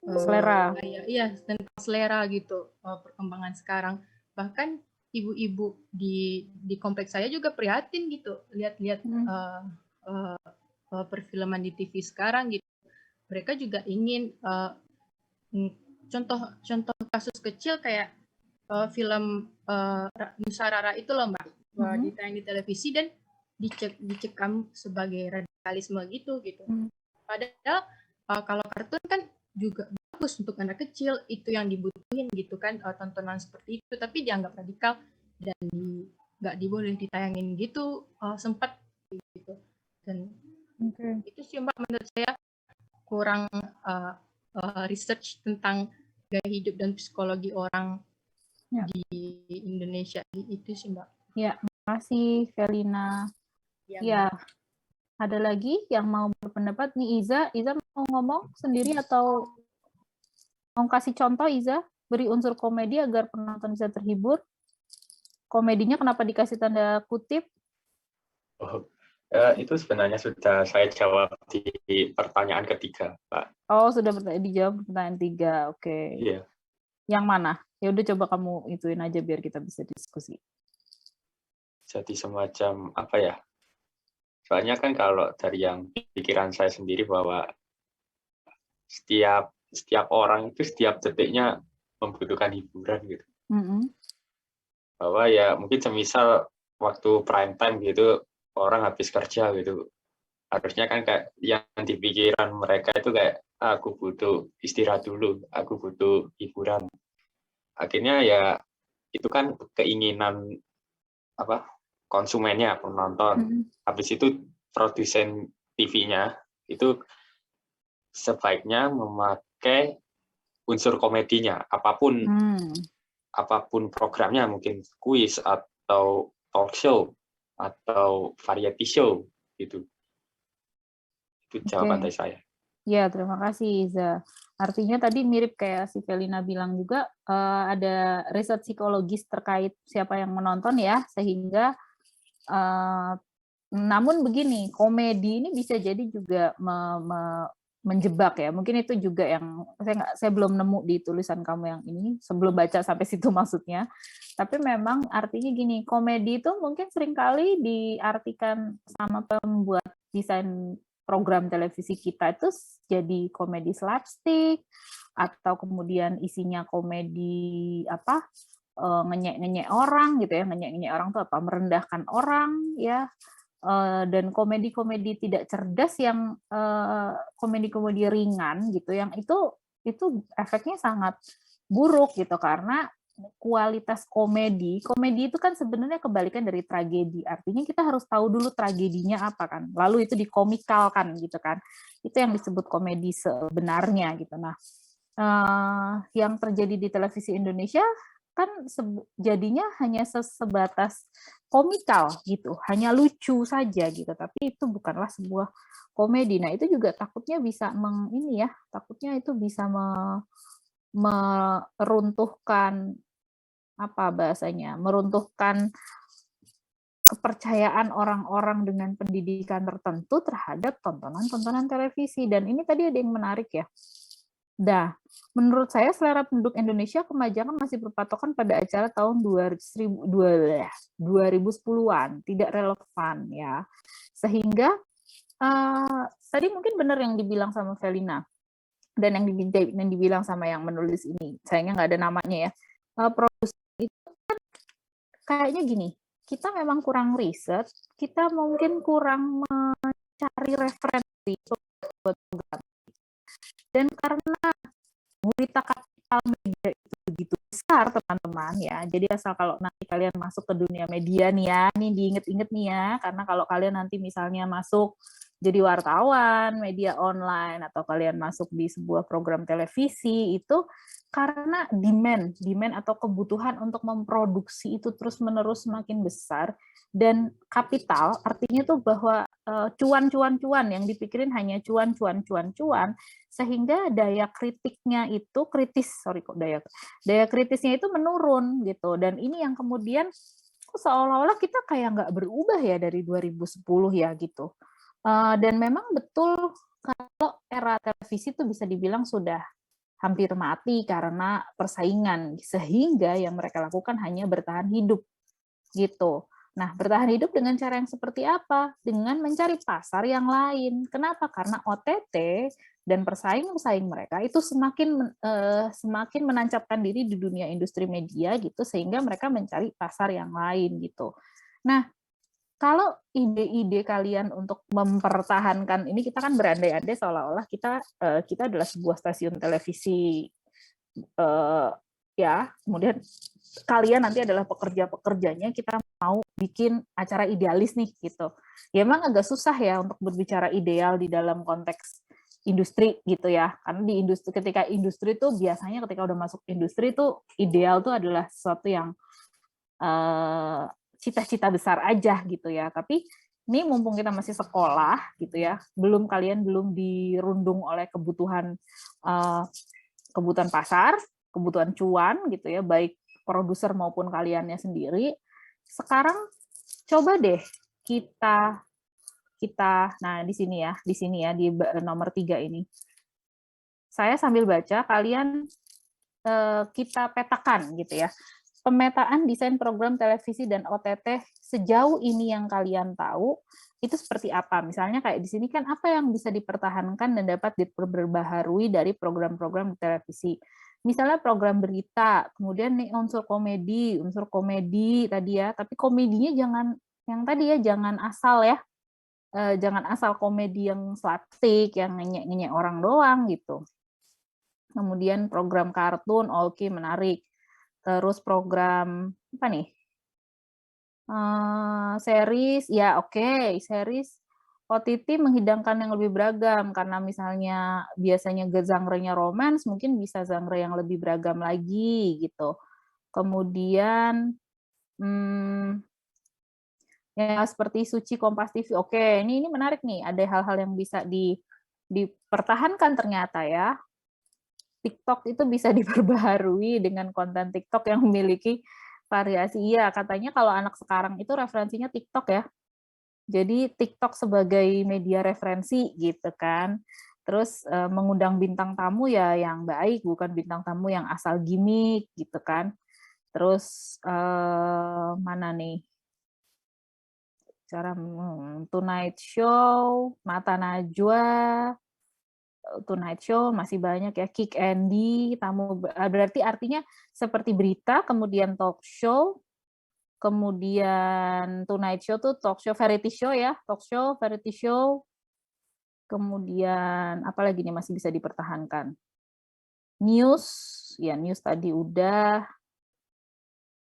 selera. Iya, tentang selera gitu perkembangan sekarang. Bahkan ibu-ibu di kompleks saya juga prihatin gitu lihat-lihat perfilman di TV sekarang gitu. Mereka juga ingin contoh kasus kecil kayak film Nusa Rara itu loh Mbak, ditayang di televisi dan dicekam sebagai radikalisme gitu. Padahal kalau kartun kan juga bagus untuk anak kecil, itu yang dibutuhin gitu kan, tontonan seperti itu, tapi dianggap radikal dan nggak diboleh ditayangin gitu, sempat gitu. Dan itu sih Mbak menurut saya kurang research tentang gaya hidup dan psikologi orang di Indonesia itu sih Mbak. Ya, makasih Felina. Ya, ada lagi yang mau berpendapat nih Iza mau ngomong sendiri atau mau kasih contoh Iza, beri unsur komedi agar penonton bisa terhibur. Komedinya kenapa dikasih tanda kutip? Itu sebenarnya sudah saya jawab di pertanyaan ketiga, Pak. Oh, sudah dijawab pertanyaan 3, oke. Iya. Yang mana? Ya udah coba kamu ituin aja biar kita bisa diskusi. Jadi semacam apa ya? Soalnya kan kalau dari yang pikiran saya sendiri bahwa setiap orang itu setiap detiknya membutuhkan hiburan gitu. Bahwa ya mungkin semisal waktu prime time gitu orang habis kerja gitu, harusnya kan kayak yang di pikiran mereka itu kayak aku butuh istirahat dulu, aku butuh hiburan. Akhirnya ya itu kan keinginan apa konsumennya, penonton. Habis itu produsen TV-nya itu sebaiknya memakai unsur komedinya, apapun programnya, mungkin kuis atau talk show atau variety show gitu. Itu jawaban dari saya. Ya, terima kasih Iza. Artinya tadi mirip kayak si Felina bilang juga, ada riset psikologis terkait siapa yang menonton ya, sehingga namun begini, komedi ini bisa jadi juga menjebak ya. Mungkin itu juga yang saya belum nemu di tulisan kamu yang ini, sebelum baca sampai situ maksudnya. Tapi memang artinya gini, komedi itu mungkin seringkali diartikan sama pembuat desain program televisi kita itu jadi komedi slapstick, atau kemudian isinya komedi apa, ngenyek-ngenyek orang gitu ya. Ngenyek-ngenyek orang itu apa? Merendahkan orang ya. Dan komedi-komedi tidak cerdas yang komedi-komedi ringan gitu, yang itu efeknya sangat buruk gitu, karena kualitas komedi itu kan sebenarnya kebalikan dari tragedi. Artinya kita harus tahu dulu tragedinya apa kan, lalu itu dikomikalkan gitu kan, itu yang disebut komedi sebenarnya gitu. Nah, yang terjadi di televisi Indonesia kan jadinya hanya sebatas komikal gitu, hanya lucu saja gitu, tapi itu bukanlah sebuah komedi. Nah, itu juga takutnya bisa takutnya itu bisa meruntuhkan apa bahasanya, meruntuhkan kepercayaan orang-orang dengan pendidikan tertentu terhadap tontonan-tontonan televisi. Dan ini tadi ada yang menarik ya. Menurut saya selera penduduk Indonesia kebanyakan masih berpatokan pada acara tahun 2010-an, tidak relevan ya. Sehingga tadi mungkin benar yang dibilang sama Felina dan yang dibilang sama yang menulis ini. Sayangnya nggak ada namanya ya. Produser itu kan kayaknya gini, kita memang kurang riset, kita mungkin kurang mencari referensi buat program. Dan karena gurita kapital media itu begitu besar teman-teman ya, jadi asal kalau nanti kalian masuk ke dunia media nih ya, ini diinget-inget nih ya, karena kalau kalian nanti misalnya masuk jadi wartawan, media online, atau kalian masuk di sebuah program televisi, itu karena demand atau kebutuhan untuk memproduksi itu terus-menerus semakin besar, dan kapital artinya tuh bahwa cuan yang dipikirin hanya cuan, sehingga daya kritisnya itu daya kritisnya itu menurun gitu. Dan ini yang kemudian seolah-olah kita kayak nggak berubah ya dari 2010 ya gitu. Dan memang betul kalau era televisi itu bisa dibilang sudah hampir mati karena persaingan, sehingga yang mereka lakukan hanya bertahan hidup gitu. Nah, bertahan hidup dengan cara yang seperti apa? Dengan mencari pasar yang lain. Kenapa? Karena OTT dan pesaing-pesaing mereka itu semakin menancapkan diri di dunia industri media gitu, sehingga mereka mencari pasar yang lain gitu. Nah, kalau ide-ide kalian untuk mempertahankan ini, kita kan berandai-andai seolah-olah kita adalah sebuah stasiun televisi, ya, kemudian kalian nanti adalah pekerja-pekerjanya, kita mau bikin acara idealis nih gitu. Ya emang agak susah ya untuk berbicara ideal di dalam konteks industri gitu ya, karena di industri, ketika industri itu biasanya ketika udah masuk industri itu ideal tuh adalah sesuatu yang cita-cita besar aja gitu ya. Tapi ini mumpung kita masih sekolah gitu ya, kalian belum dirundung oleh kebutuhan pasar, kebutuhan cuan gitu ya, baik produser maupun kaliannya sendiri. Sekarang coba deh kita nah di sini ya di nomor 3 ini. Saya sambil baca, kalian kita petakan gitu ya. Pemetaan desain program televisi dan OTT sejauh ini yang kalian tahu itu seperti apa? Misalnya kayak di sini kan apa yang bisa dipertahankan dan dapat diperbaharui dari program-program di televisi. Misalnya program berita, kemudian nih unsur komedi tadi ya, tapi komedinya jangan yang tadi ya, jangan asal ya. Jangan asal komedi yang slapstick, yang ngenyek-ngenyek orang doang gitu. Kemudian program kartun, oke, menarik. Terus program apa nih? Series, ya oke, series OTT menghidangkan yang lebih beragam, karena misalnya biasanya genre-nya romance, mungkin bisa genre yang lebih beragam lagi gitu. Kemudian ya seperti Suci Kompas TV, oke, ini menarik nih, ada hal-hal yang bisa dipertahankan ternyata ya. TikTok itu bisa diperbaharui dengan konten TikTok yang memiliki variasi. Iya, katanya kalau anak sekarang itu referensinya TikTok ya. Jadi TikTok sebagai media referensi gitu kan. Terus mengundang bintang tamu ya yang baik, bukan bintang tamu yang asal gimmick gitu kan. Terus mana nih? Cara Tonight Show, Mata Najwa, Tonight Show masih banyak ya, Kick Andy, tamu berarti artinya seperti berita, kemudian talk show, kemudian Tonight Show tuh talk show, variety show ya, talk show, variety show, kemudian apa lagi nih masih bisa dipertahankan? News, ya news tadi udah,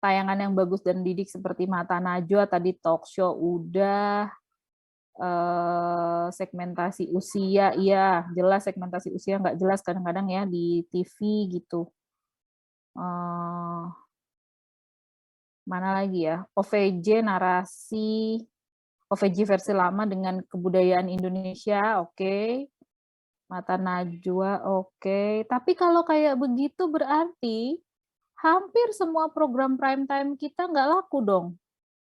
tayangan yang bagus dan didik seperti Mata Najwa tadi, talk show udah, segmentasi usia, iya jelas segmentasi usia, nggak jelas kadang-kadang ya di TV gitu. Mana lagi ya? OVJ narasi, OVJ versi lama dengan kebudayaan Indonesia, oke. Mata Najwa, oke. Tapi kalau kayak begitu berarti hampir semua program prime time kita nggak laku dong.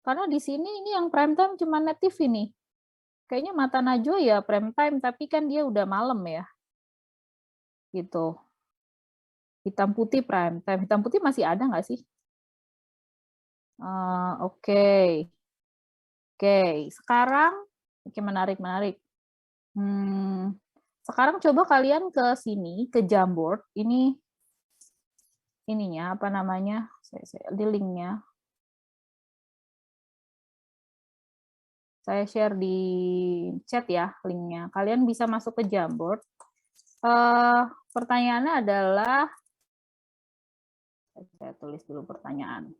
Karena di sini ini yang prime time cuma Net TV nih. Kayaknya Mata Najwa ya prime time, tapi kan dia udah malam ya. Gitu. Hitam Putih prime time. Hitam Putih masih ada nggak sih? Oke. Sekarang, oke, menarik. Sekarang coba kalian ke sini, ke Jamboard. Ininya, apa namanya? Di linknya. Saya share di chat ya linknya. Kalian bisa masuk ke Jamboard. Pertanyaannya adalah, saya tulis dulu pertanyaan.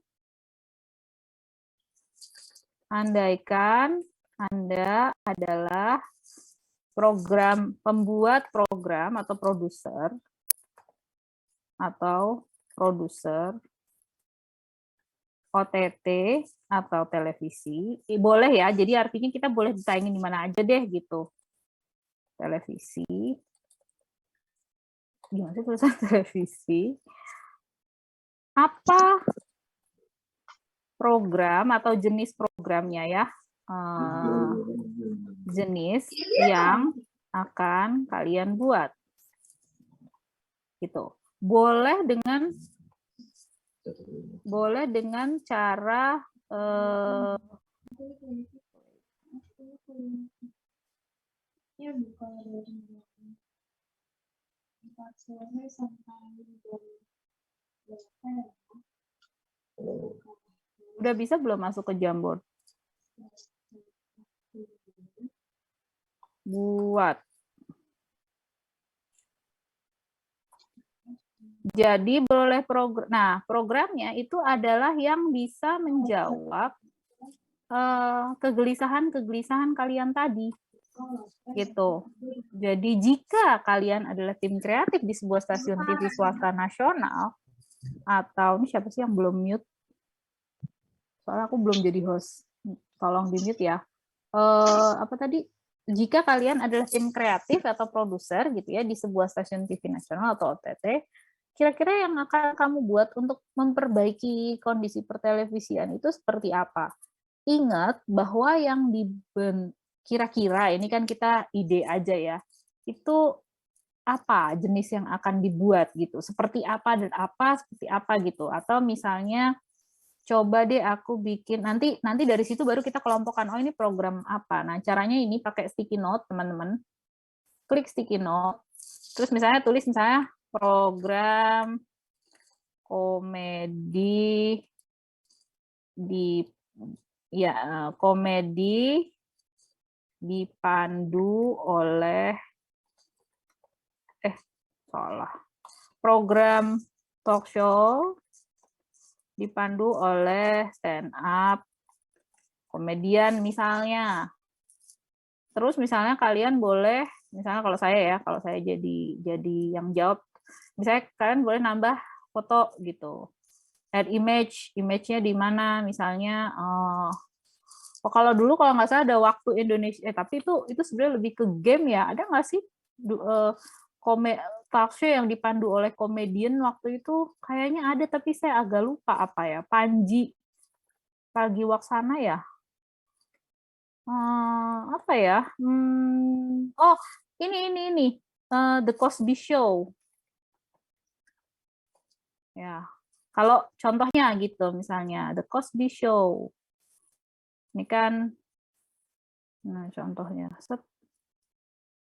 Andaikan Anda adalah pembuat program atau produser OTT atau televisi, boleh ya. Jadi artinya kita boleh ditayangin di mana aja deh gitu. Televisi, gimana sih tulisan televisi? Apa program atau jenis programnya ya? Jenis yang akan kalian buat, gitu. Boleh dengan cara udah bisa belum masuk ke Jamboard? Buat. Jadi boleh programnya itu adalah yang bisa menjawab kegelisahan kalian tadi. Gitu. Jadi jika kalian adalah tim kreatif di sebuah stasiun TV swasta nasional, atau ini siapa sih yang belum mute? Soalnya aku belum jadi host. Tolong di mute ya. Apa tadi? Jika kalian adalah tim kreatif atau produser gitu ya di sebuah stasiun TV nasional atau OTT, kira-kira yang akan kamu buat untuk memperbaiki kondisi pertelevisian itu seperti apa? Ingat bahwa yang kira-kira ini kan kita ide aja ya. Itu apa jenis yang akan dibuat gitu? Seperti apa dan seperti apa gitu? Atau misalnya coba deh aku bikin nanti dari situ baru kita kelompokkan, oh ini program apa. Nah, caranya ini pakai sticky note, teman-teman. Klik sticky note. Terus misalnya tulis misalnya program komedi komedi dipandu oleh program talk show dipandu oleh stand up komedian misalnya. Terus misalnya kalian boleh, misalnya kalau saya jadi yang jawab, misalnya kalian boleh nambah foto gitu. Add image-nya di mana misalnya kalau dulu kalau nggak salah ada Waktu Indonesia, tapi itu sebenarnya lebih ke game ya. Ada nggak sih talk show yang dipandu oleh komedian waktu itu? Kayaknya ada, tapi saya agak lupa apa ya. Panji Pragiwaksono ya? Apa ya? Oh, ini. The Cosby Show. Ya. Kalau contohnya gitu, misalnya The Cosby Show. Ini kan, nah contohnya.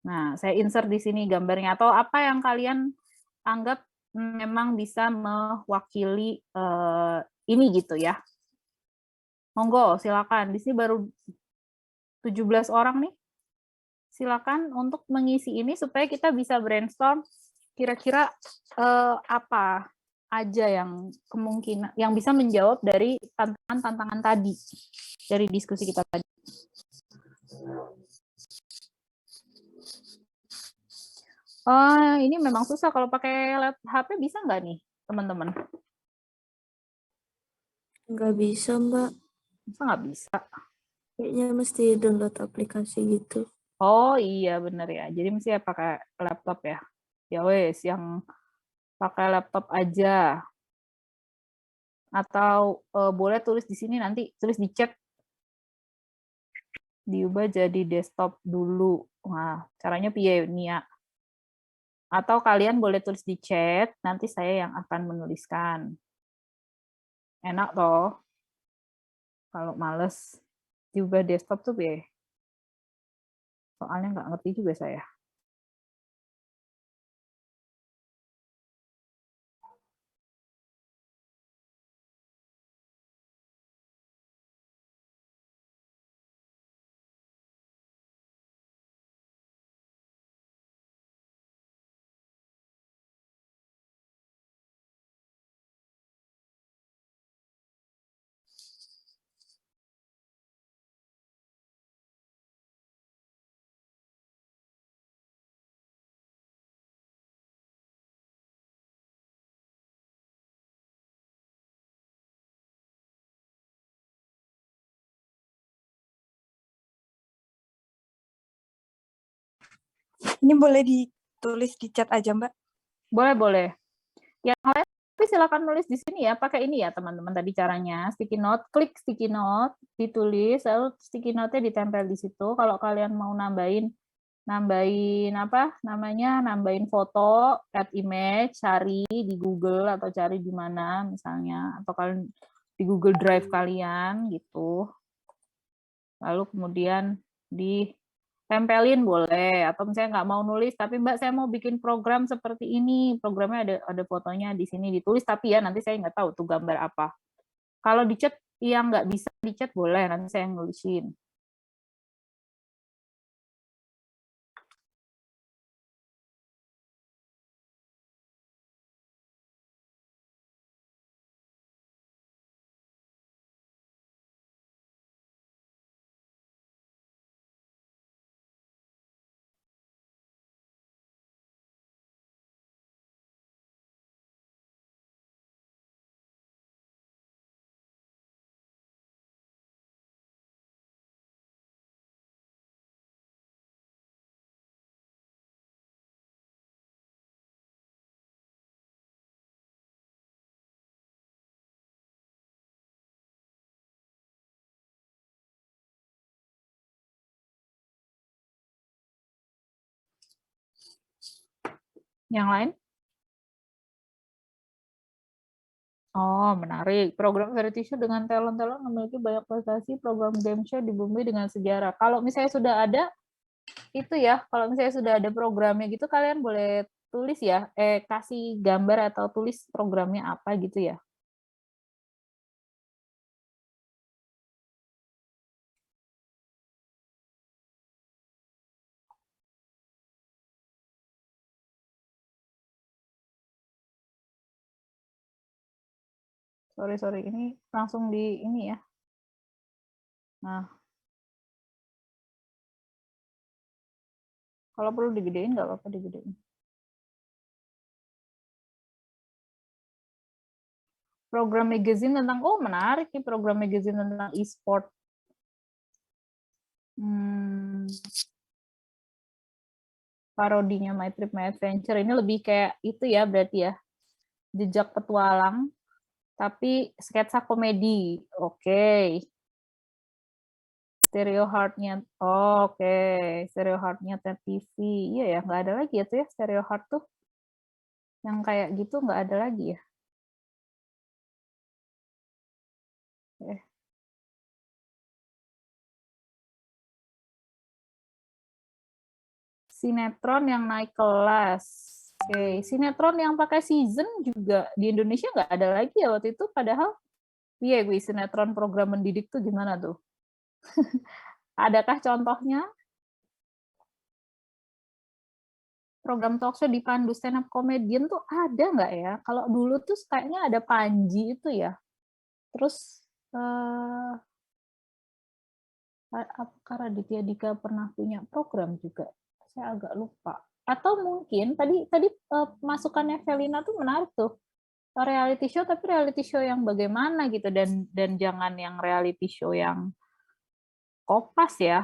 Nah, saya insert di sini gambarnya. Atau apa yang kalian anggap memang bisa mewakili ini gitu ya. Monggo, silakan. Di sini baru 17 orang nih. Silakan untuk mengisi ini supaya kita bisa brainstorm kira-kira apa aja yang kemungkinan yang bisa menjawab dari tantangan tadi dari diskusi kita tadi. Ini memang susah kalau pakai HP, bisa nggak nih teman-teman? Nggak bisa, Mbak. Masa nggak bisa? Kayaknya mesti download aplikasi gitu. Oh iya bener ya. Jadi mesti pakai laptop ya. Ya wes, yang pakai laptop aja. Atau boleh tulis di sini, nanti tulis di chat. Diubah jadi desktop dulu. Nah, caranya piye Nia? Atau kalian boleh tulis di chat, nanti saya yang akan menuliskan. Enak toh? Kalau males diubah desktop tuh piye? Soalnya nggak ngerti juga saya. Ini boleh ditulis di chat aja, Mbak? Boleh. Yang lain tapi silakan nulis di sini ya, pakai ini ya teman-teman tadi caranya. Sticky note, klik sticky note, ditulis, lalu sticky note-nya ditempel di situ. Kalau kalian mau nambahin apa namanya, nambahin foto, add image, cari di Google atau cari di mana misalnya, atau kalian di Google Drive kalian gitu. Lalu kemudian ditempelin boleh, atau misalnya nggak mau nulis, tapi Mbak saya mau bikin program seperti ini, programnya ada fotonya di sini ditulis, tapi ya nanti saya nggak tahu tuh gambar apa. Kalau di chat yang nggak bisa di chat boleh, nanti saya yang nulisin. Yang lain? Oh, menarik. Program variety show dengan talent-talent memiliki banyak prestasi. Program game show dibumbui dengan sejarah. Kalau misalnya sudah ada, itu ya, kalau misalnya sudah ada programnya gitu, kalian boleh tulis ya, kasih gambar atau tulis programnya apa gitu ya. Sorry, ini langsung di ini ya. Nah, kalau perlu digedein nggak apa-apa digedein. Program magazine tentang, oh menarik nih program magazine tentang e-sport. Parodinya My Trip My Adventure ini lebih kayak itu ya berarti ya, jejak petualang, tapi sketsa komedi. Oke. Stereo Heart-nya, oke. Stereo Heart-nya TV. Iya ya, nggak ada lagi ya tuh ya, Stereo Heart tuh. Yang kayak gitu nggak ada lagi ya. Sinetron yang naik kelas. Oke, sinetron yang pakai season juga di Indonesia nggak ada lagi ya waktu itu. Padahal, iya gue sinetron program mendidik tuh gimana tuh? Adakah contohnya? Program talk show dipandu stand up comedian tuh ada nggak ya? Kalau dulu tuh kayaknya ada Panji itu ya. Terus apakah Raditya Dika pernah punya program juga? Saya agak lupa. Atau mungkin tadi masukannya Velina tuh menarik tuh. Reality show, tapi reality show yang bagaimana gitu, dan jangan yang reality show yang kopas ya.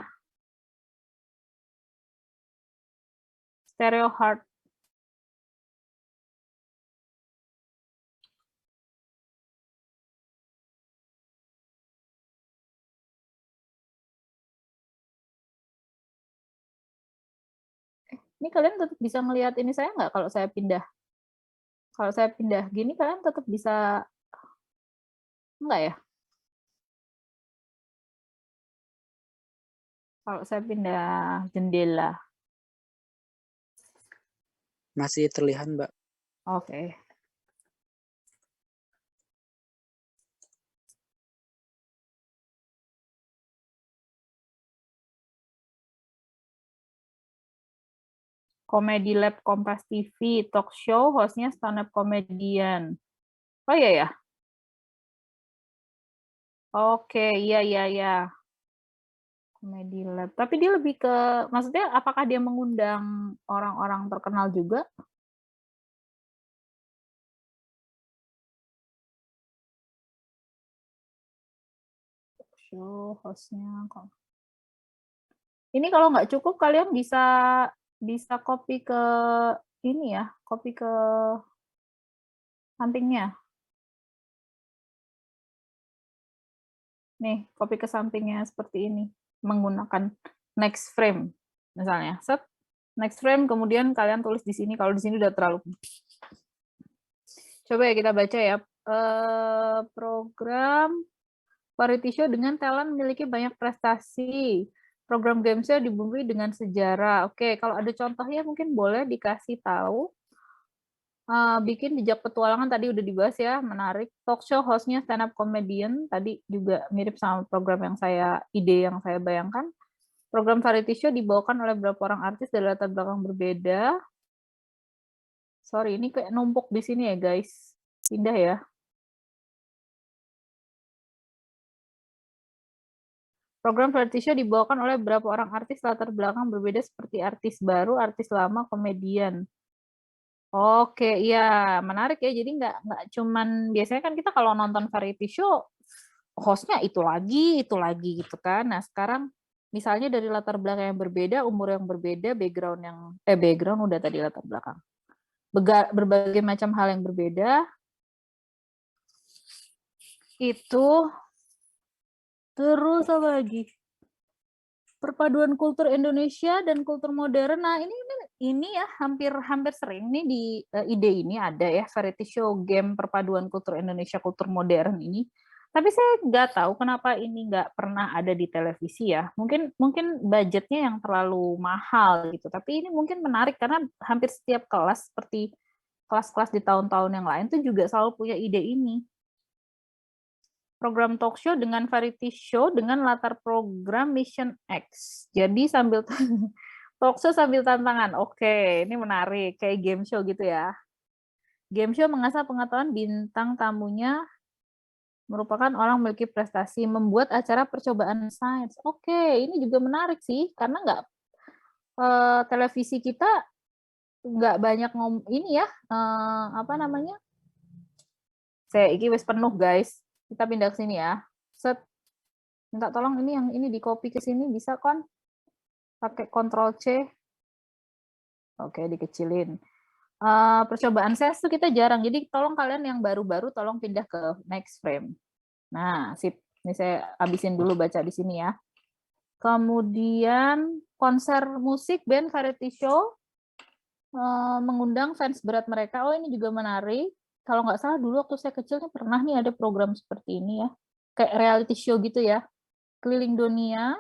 Stereo Heart. Ini kalian tetap bisa melihat ini saya nggak kalau saya pindah? Kalau saya pindah gini, kalian tetap bisa enggak ya? Kalau saya pindah jendela. Masih terlihat, Mbak. Oke. Comedy Lab Kompas TV, talk show, hostnya stand-up comedian. Oh iya ya? Oke, iya. Comedy Lab. Tapi dia lebih ke, maksudnya apakah dia mengundang orang-orang terkenal juga? Talk show, hostnya kok. Ini kalau nggak cukup, kalian bisa Bisa copy ke ini ya, copy ke sampingnya. Nih, copy ke sampingnya seperti ini, menggunakan next frame. Misalnya, set, next frame, kemudian kalian tulis di sini, kalau di sini udah terlalu. Coba ya kita baca ya. Program variety show dengan talent memiliki banyak prestasi. Program game show dibumbui dengan sejarah. Oke, kalau ada contohnya mungkin boleh dikasih tahu. Bikin jejak petualangan tadi udah dibahas ya, menarik. Talk show hostnya stand up comedian, tadi juga mirip sama program yang ide yang saya bayangkan. Program variety show dibawakan oleh beberapa orang artis dari latar belakang berbeda. Sorry, ini kayak numpuk di sini ya guys. Pindah ya. Program variety show dibawakan oleh beberapa orang artis latar belakang berbeda seperti artis baru, artis lama, komedian. Oke, iya menarik ya. Jadi nggak cuman biasanya kan kita kalau nonton variety show hostnya itu lagi gitu kan. Nah sekarang misalnya dari latar belakang yang berbeda, umur yang berbeda, background udah tadi latar belakang. Berbagai macam hal yang berbeda itu terus apa lagi? Perpaduan kultur Indonesia dan kultur modern. Nah, ini ya hampir sering nih di ide ini ada ya variety show game perpaduan kultur Indonesia kultur modern ini. Tapi saya nggak tahu kenapa ini nggak pernah ada di televisi ya. Mungkin budgetnya yang terlalu mahal gitu. Tapi ini mungkin menarik karena hampir setiap kelas seperti kelas-kelas di tahun-tahun yang lain tuh juga selalu punya ide ini. Program talk show dengan variety show dengan latar program Mission X. Jadi sambil talk show sambil tantangan. Oke, ini menarik. Kayak game show gitu ya. Game show mengasah pengetahuan bintang tamunya merupakan orang memiliki prestasi membuat acara percobaan sains. Oke, ini juga menarik sih. Karena televisi kita nggak banyak ini ya. Apa namanya? Saya iki wis penuh guys. Kita pindah ke sini ya. Set. Minta tolong ini yang ini di copy ke sini bisa kan? Pakai Ctrl C. Oke, dikecilin. Percobaan sains itu kita jarang. Jadi tolong kalian yang baru-baru tolong pindah ke next frame. Nah, sip. Ini saya habisin dulu baca di sini ya. Kemudian konser musik band variety show mengundang fans berat mereka. Oh, ini juga menarik. Kalau nggak salah dulu waktu saya kecil nih pernah nih ada program seperti ini ya. Kayak reality show gitu ya. Keliling dunia.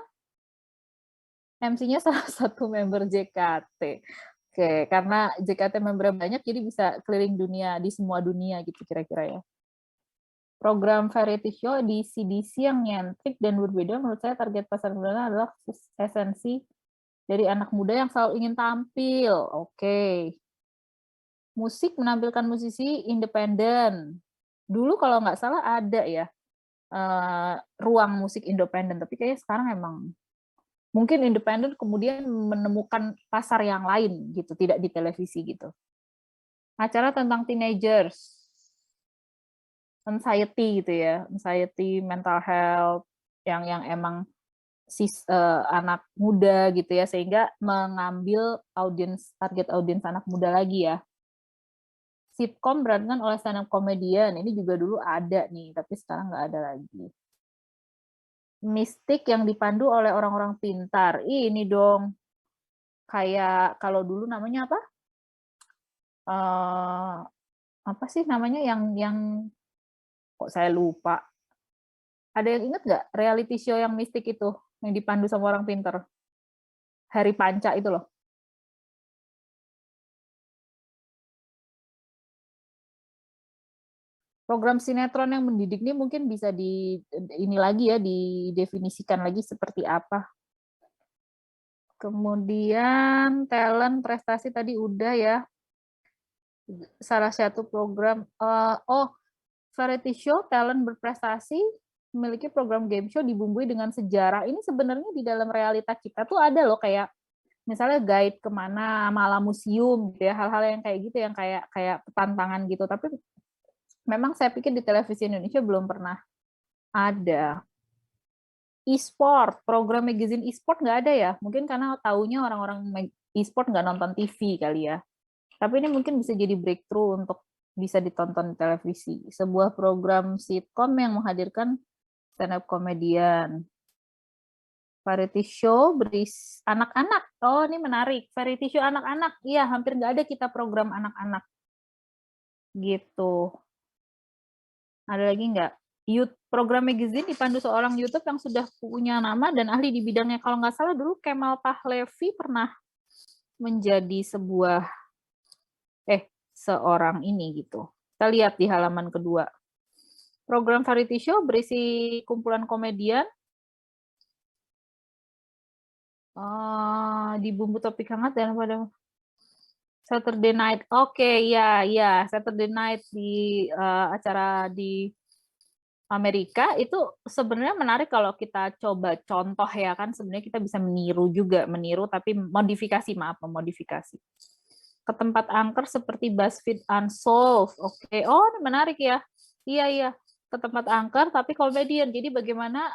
MC-nya salah satu member JKT. Oke, karena JKT member banyak jadi bisa keliling dunia di semua dunia gitu kira-kira ya. Program variety show di CDC yang nyentrik dan berbeda menurut saya target pasar adalah esensi dari anak muda yang selalu ingin tampil. Oke. Musik menampilkan musisi independen. Dulu kalau nggak salah ada ya ruang musik independen, tapi kayaknya sekarang emang mungkin independen kemudian menemukan pasar yang lain gitu, tidak di televisi gitu. Acara tentang teenagers, anxiety gitu ya, anxiety, mental health yang emang anak muda gitu ya, sehingga mengambil target audiens anak muda lagi ya. Sitkom berantakan oleh stand up comedian. Ini juga dulu ada nih, tapi sekarang nggak ada lagi. Mistik yang dipandu oleh orang-orang pintar. Ini dong. Kayak kalau dulu namanya apa? Apa sih namanya yang kok saya lupa. Ada yang ingat nggak reality show yang mistik itu? Yang dipandu sama orang pintar? Hari Panca itu loh. Program sinetron yang mendidik ini mungkin bisa didefinisikan lagi seperti apa. Kemudian talent prestasi tadi udah ya. Salah satu program variety show talent berprestasi memiliki program game show dibumbui dengan sejarah. Ini sebenarnya di dalam realita kita tuh ada loh kayak misalnya guide kemana, malam museum gitu ya, hal-hal yang kayak gitu yang kayak tantangan gitu. Tapi memang saya pikir di televisi Indonesia belum pernah ada. E-sport, program magazine e-sport nggak ada ya? Mungkin karena taunya orang-orang e-sport nggak nonton TV kali ya. Tapi ini mungkin bisa jadi breakthrough untuk bisa ditonton di televisi. Sebuah program sitkom yang menghadirkan stand-up komedian. Variety show berisi anak-anak. Oh, ini menarik. Variety show anak-anak. Iya, hampir nggak ada kita program anak-anak. Gitu. Ada lagi nggak? Program magazine dipandu seorang YouTube yang sudah punya nama dan ahli di bidangnya. Kalau nggak salah dulu Kemal Pahlevi pernah menjadi seorang ini gitu. Kita lihat di halaman kedua. Program variety show berisi kumpulan komedian. Di bumbu topik hangat dan pada Saturday Night. Oke, ya, Saturday Night di acara di Amerika itu sebenarnya menarik kalau kita coba contoh ya kan, sebenarnya kita bisa meniru tapi memodifikasi ke tempat angker seperti BuzzFeed Unsolved. Oke. Oh, ini menarik ya. Iya, ke tempat angker tapi komedian. Jadi bagaimana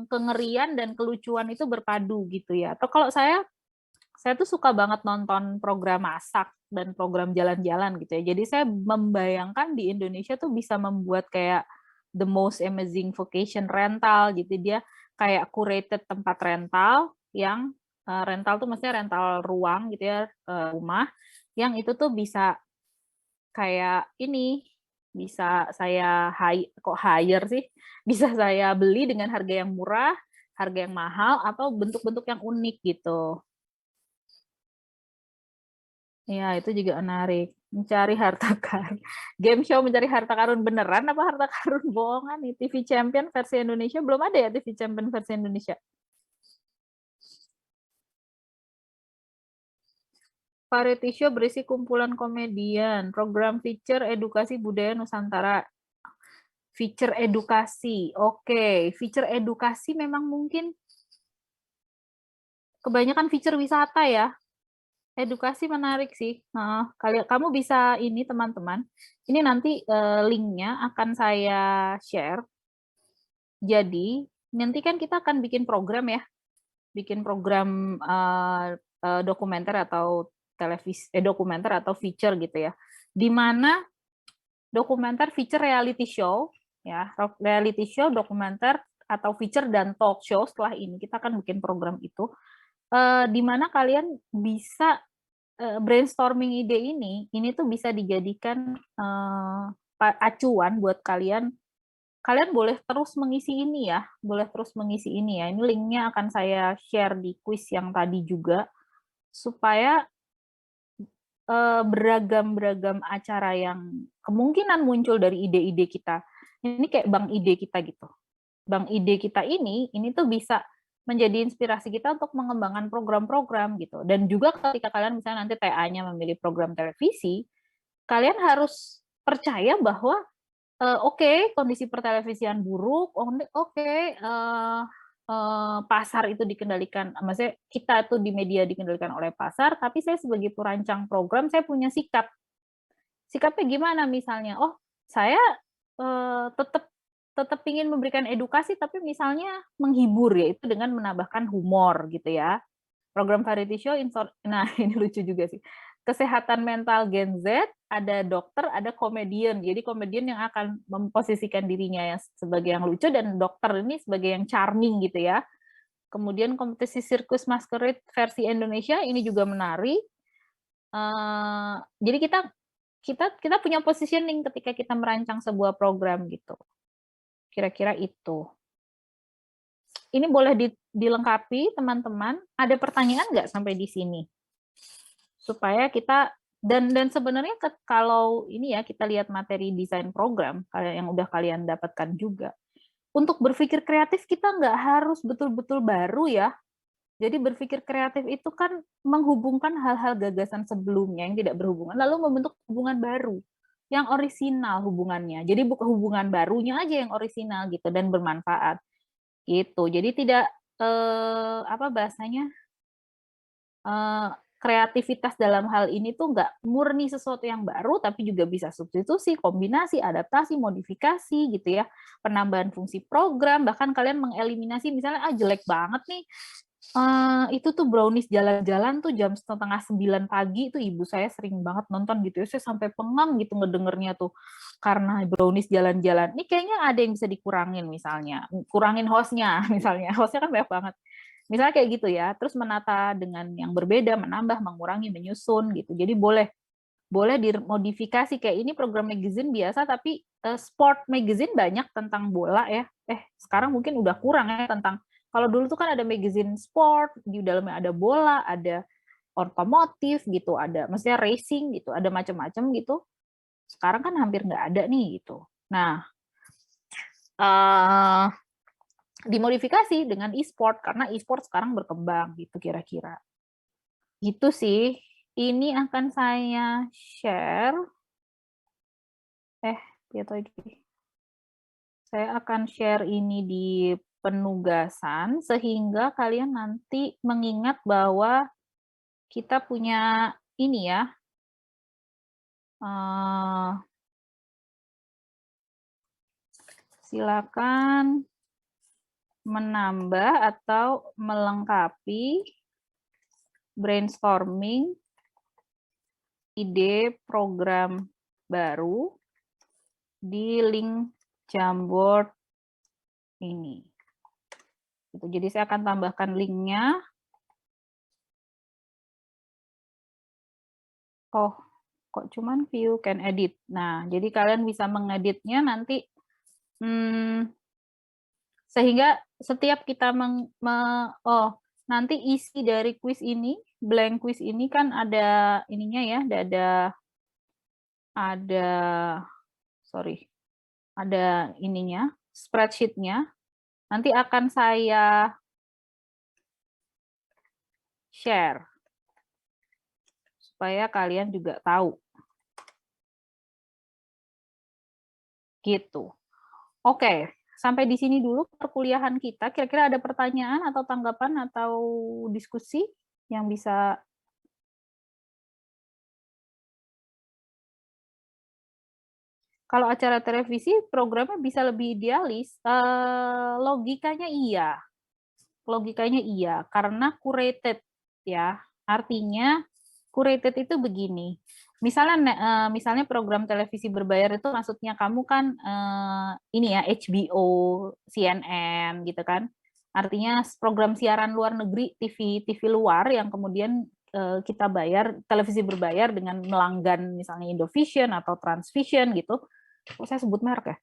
kengerian dan kelucuan itu berpadu gitu ya. Atau kalau saya tuh suka banget nonton program masak dan program jalan-jalan gitu ya. Jadi saya membayangkan di Indonesia tuh bisa membuat kayak the most amazing vacation rental gitu. Dia kayak curated tempat rental yang rental tuh maksudnya rental ruang gitu ya, rumah yang itu tuh bisa kayak ini, bisa saya hire sih, bisa saya beli dengan harga yang murah, harga yang mahal, atau bentuk-bentuk yang unik gitu. Ya, itu juga menarik. Mencari harta karun. Game show mencari harta karun beneran apa harta karun bohongan nih? TV Champion versi Indonesia belum ada ya TV Champion versi Indonesia. Variety show berisi kumpulan komedian, program feature edukasi budaya Nusantara. Feature edukasi. Oke, feature edukasi memang mungkin kebanyakan feature wisata ya. Edukasi menarik sih. Kamu bisa ini teman-teman. Ini nanti linknya akan saya share. Jadi nanti kan kita akan bikin program ya, bikin program dokumenter atau dokumenter atau feature gitu ya. Di mana dokumenter, feature, reality show ya, reality show, dokumenter atau feature dan talk show. Setelah ini kita akan bikin program itu. Di mana kalian bisa brainstorming ide ini tuh bisa dijadikan acuan buat kalian. Kalian boleh terus mengisi ini ya, Ini linknya akan saya share di quiz yang tadi juga, supaya beragam acara yang kemungkinan muncul dari ide-ide kita. Ini kayak bank ide kita gitu. Bank ide kita ini tuh bisa menjadi inspirasi kita untuk mengembangkan program-program gitu. Dan juga ketika kalian misalnya nanti TA-nya memilih program televisi, kalian harus percaya bahwa oke, kondisi pertelevisian buruk, pasar itu dikendalikan, maksudnya kita tuh di media dikendalikan oleh pasar, tapi saya sebagai perancang program, saya punya sikap. Sikapnya gimana misalnya? Oh, saya tetap ingin memberikan edukasi, tapi misalnya menghibur ya, itu dengan menambahkan humor gitu ya. Program variety show, nah ini lucu juga sih. Kesehatan mental Gen Z, ada dokter, ada komedian. Jadi komedian yang akan memposisikan dirinya yang sebagai yang lucu, dan dokter ini sebagai yang charming gitu ya. Kemudian kompetisi sirkus masquerade versi Indonesia, ini juga menarik. Jadi kita punya positioning ketika kita merancang sebuah program gitu. Kira-kira itu. Ini boleh dilengkapi teman-teman. Ada pertanyaan nggak sampai di sini? Supaya kita dan sebenarnya kalau ini ya kita lihat materi desain program yang udah kalian dapatkan juga, untuk berpikir kreatif kita nggak harus betul-betul baru ya. Jadi berpikir kreatif itu kan menghubungkan hal-hal gagasan sebelumnya yang tidak berhubungan lalu membentuk hubungan baru yang orisinal hubungannya. Jadi bukan hubungan barunya aja yang orisinal gitu dan bermanfaat gitu. Jadi tidak kreativitas dalam hal ini tuh nggak murni sesuatu yang baru, tapi juga bisa substitusi, kombinasi, adaptasi, modifikasi gitu ya, penambahan fungsi program, bahkan kalian mengeliminasi misalnya jelek banget nih Itu tuh Brownies jalan-jalan tuh jam 8:30 pagi itu ibu saya sering banget nonton gitu ya. Saya sampai pengang gitu ngedengernya tuh karena Brownies jalan-jalan. Ini kayaknya ada yang bisa dikurangin misalnya, kurangin hostnya misalnya. Hostnya kan banyak banget. Misalnya kayak gitu ya. Terus menata dengan yang berbeda, menambah, mengurangi, menyusun gitu. Jadi boleh dimodifikasi kayak ini program magazine biasa tapi sport magazine banyak tentang bola ya. Sekarang mungkin udah kurang ya tentang kalau dulu tuh kan ada magazine sport, di dalamnya ada bola, ada otomotif gitu, ada maksudnya racing gitu, ada macam-macam gitu. Sekarang kan hampir nggak ada nih gitu. Nah, dimodifikasi dengan e-sport karena e-sport sekarang berkembang gitu kira-kira. Gitu sih. Ini akan saya share. Saya akan share ini di penugasan sehingga kalian nanti mengingat bahwa kita punya ini ya, silakan menambah atau melengkapi brainstorming ide program baru di link Jamboard ini. Jadi saya akan tambahkan linknya. Oh, kok cuman view can edit. Nah, jadi kalian bisa mengeditnya nanti sehingga setiap kita nanti isi dari kuis ini, blank kuis ini kan ada ininya ya, ada ininya, spreadsheet-nya. Nanti akan saya share supaya kalian juga tahu. Gitu. Oke, sampai di sini dulu perkuliahan kita. Kira-kira ada pertanyaan atau tanggapan atau diskusi yang bisa kalau acara televisi programnya bisa lebih idealis, logikanya iya. Logikanya iya, karena curated ya. Artinya curated itu begini. Misalnya program televisi berbayar itu maksudnya kamu kan ini ya HBO, CNN gitu kan. Artinya program siaran luar negeri, TV luar yang kemudian kita bayar televisi berbayar dengan melanggan misalnya Indovision atau Transvision gitu. Kok saya sebut merek ya?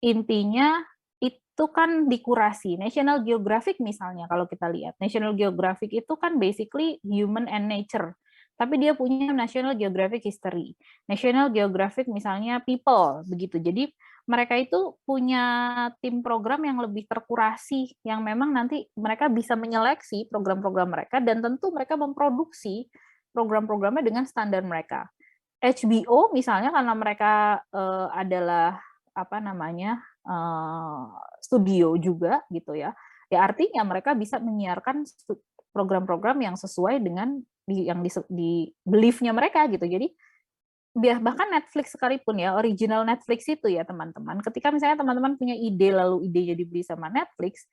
Intinya itu kan dikurasi. National Geographic misalnya kalau kita lihat. National Geographic itu kan basically human and nature. Tapi dia punya National Geographic History. National Geographic misalnya people, begitu. Jadi mereka itu punya tim program yang lebih terkurasi, yang memang nanti mereka bisa menyeleksi program-program mereka, dan tentu mereka memproduksi program-programnya dengan standar mereka. HBO misalnya karena mereka adalah apa namanya studio juga gitu ya. Ya artinya mereka bisa menyiarkan program-program yang sesuai dengan yang di belief-nya mereka gitu. Jadi bahkan Netflix sekalipun ya, original Netflix itu ya teman-teman. Ketika misalnya teman-teman punya ide lalu idenya dibeli sama Netflix,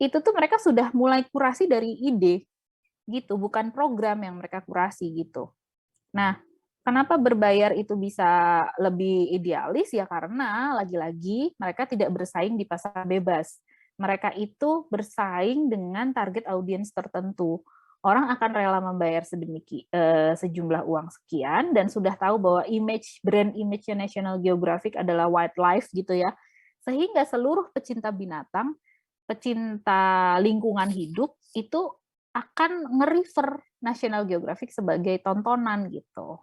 itu tuh mereka sudah mulai kurasi dari ide gitu, bukan program yang mereka kurasi gitu. Nah, kenapa berbayar itu bisa lebih idealis? Ya karena lagi-lagi mereka tidak bersaing di pasar bebas. Mereka itu bersaing dengan target audiens tertentu. Orang akan rela membayar sejumlah uang sekian dan sudah tahu bahwa brand image-nya National Geographic adalah wildlife gitu ya. Sehingga seluruh pecinta binatang, pecinta lingkungan hidup itu akan nge-refer National Geographic sebagai tontonan gitu.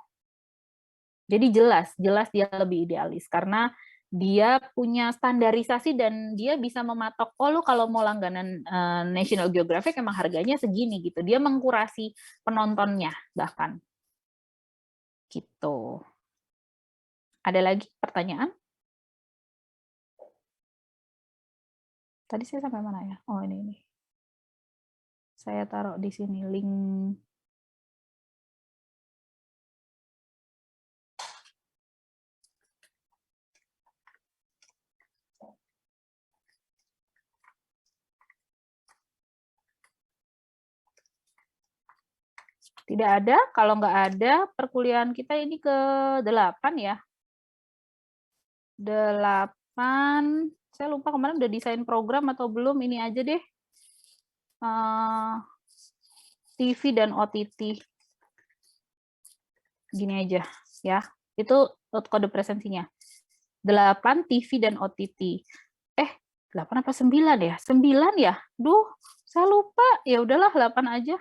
Jadi jelas dia lebih idealis karena dia punya standarisasi dan dia bisa mematok, oh lu kalau mau langganan National Geographic emang harganya segini gitu. Dia mengkurasi penontonnya bahkan. Gitu. Ada lagi pertanyaan? Tadi saya sampai mana ya? Oh ini. Saya taruh di sini link. Tidak ada? Kalau nggak ada, perkuliahan kita ini ke 8 ya. 8, saya lupa kemarin udah desain program atau belum, ini aja deh. TV dan OTT. Gini aja ya. Itu kode presensinya. 8 TV dan OTT. 8 apa 9 ya? 9 ya? Duh, saya lupa. Ya udahlah 8 aja.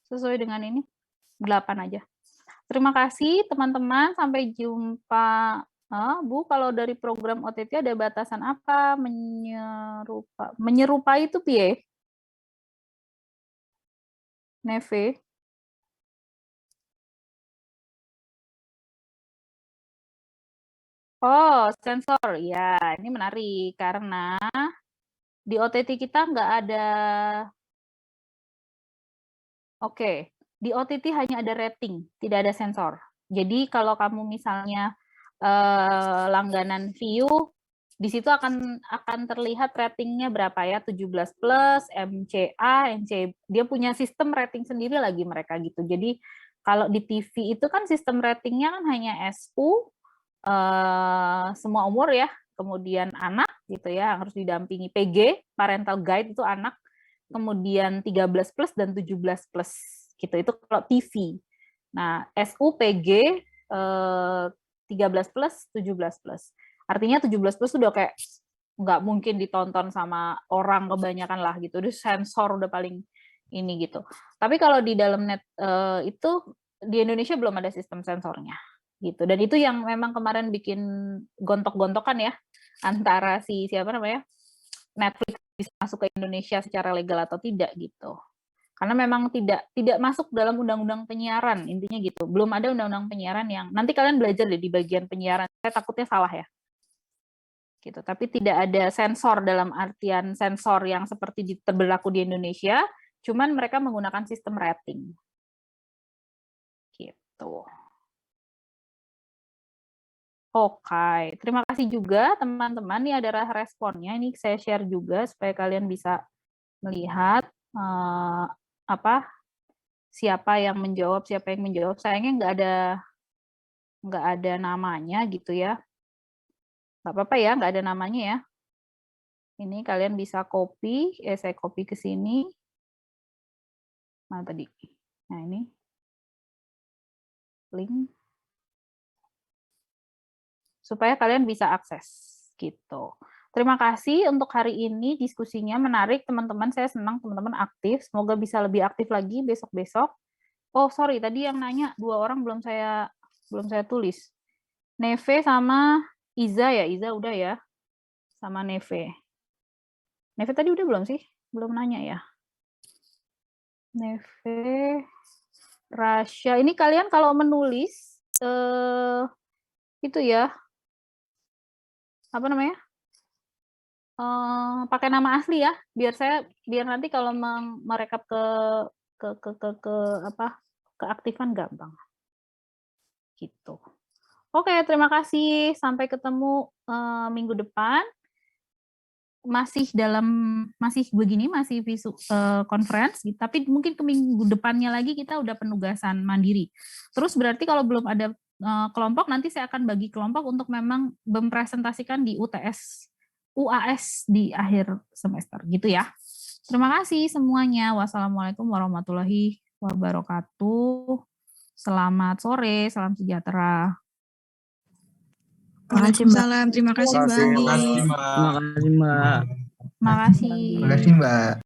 Sesuai dengan ini. 8 aja. Terima kasih teman-teman. Sampai jumpa. Bu, kalau dari program OTT ada batasan apa? Menyerupai itu piye? Neve. Oh, sensor. Ya, ini menarik karena di OTT kita nggak ada. Oke, di OTT hanya ada rating, tidak ada sensor. Jadi kalau kamu misalnya langganan View, di situ akan terlihat ratingnya berapa ya, 17+, MCA, dia punya sistem rating sendiri lagi mereka gitu. Jadi kalau di TV itu kan sistem ratingnya kan hanya SU, semua umur ya, kemudian anak gitu ya, harus didampingi PG, parental guide itu anak, kemudian 13+ dan 17+ gitu, itu kalau TV. Nah, SU, PG, 13+, 17+. Artinya 17+ udah kayak nggak mungkin ditonton sama orang kebanyakan lah gitu, itu sensor udah paling ini gitu. Tapi kalau di dalam net itu di Indonesia belum ada sistem sensornya gitu, dan itu yang memang kemarin bikin gontok-gontokan ya antara siapa namanya Netflix bisa masuk ke Indonesia secara legal atau tidak gitu, karena memang tidak masuk dalam undang-undang penyiaran, intinya gitu. Belum ada undang-undang penyiaran yang nanti kalian belajar deh di bagian penyiaran, saya takutnya salah ya gitu, tapi tidak ada sensor dalam artian sensor yang seperti berlaku di Indonesia, cuman mereka menggunakan sistem rating gitu. Oke, terima kasih juga teman-teman. Ini ada responnya, ini saya share juga supaya kalian bisa melihat siapa yang menjawab, Sayangnya nggak ada namanya gitu ya. Nggak apa-apa ya, nggak ada namanya ya. Ini kalian bisa copy, saya copy ke sini. Nah tadi, nah ini link. Supaya kalian bisa akses gitu. Terima kasih untuk hari ini, diskusinya menarik teman-teman, saya senang teman-teman aktif, semoga bisa lebih aktif lagi besok-besok. Oh sorry, tadi yang nanya 2 orang belum saya tulis. Neve sama Iza ya, Iza udah ya, sama Neve. Neve tadi udah belum sih? Belum nanya ya. Neve, Rasya, ini kalian kalau menulis itu ya, apa namanya, pakai nama asli ya, biar nanti kalau merekap ke keaktifan gampang gitu. Oke, terima kasih, sampai ketemu minggu depan, masih begini, masih conference, tapi mungkin ke minggu depannya lagi kita udah penugasan mandiri. Terus berarti kalau belum ada kelompok, nanti saya akan bagi kelompok untuk memang mempresentasikan di UAS di akhir semester gitu ya. Terima kasih semuanya. Wassalamualaikum warahmatullahi wabarakatuh. Selamat sore, salam sejahtera. Waalaikumsalam. Terima kasih, Mbak. Terima kasih, Mbak. Terima kasih. Terima kasih, Mbak.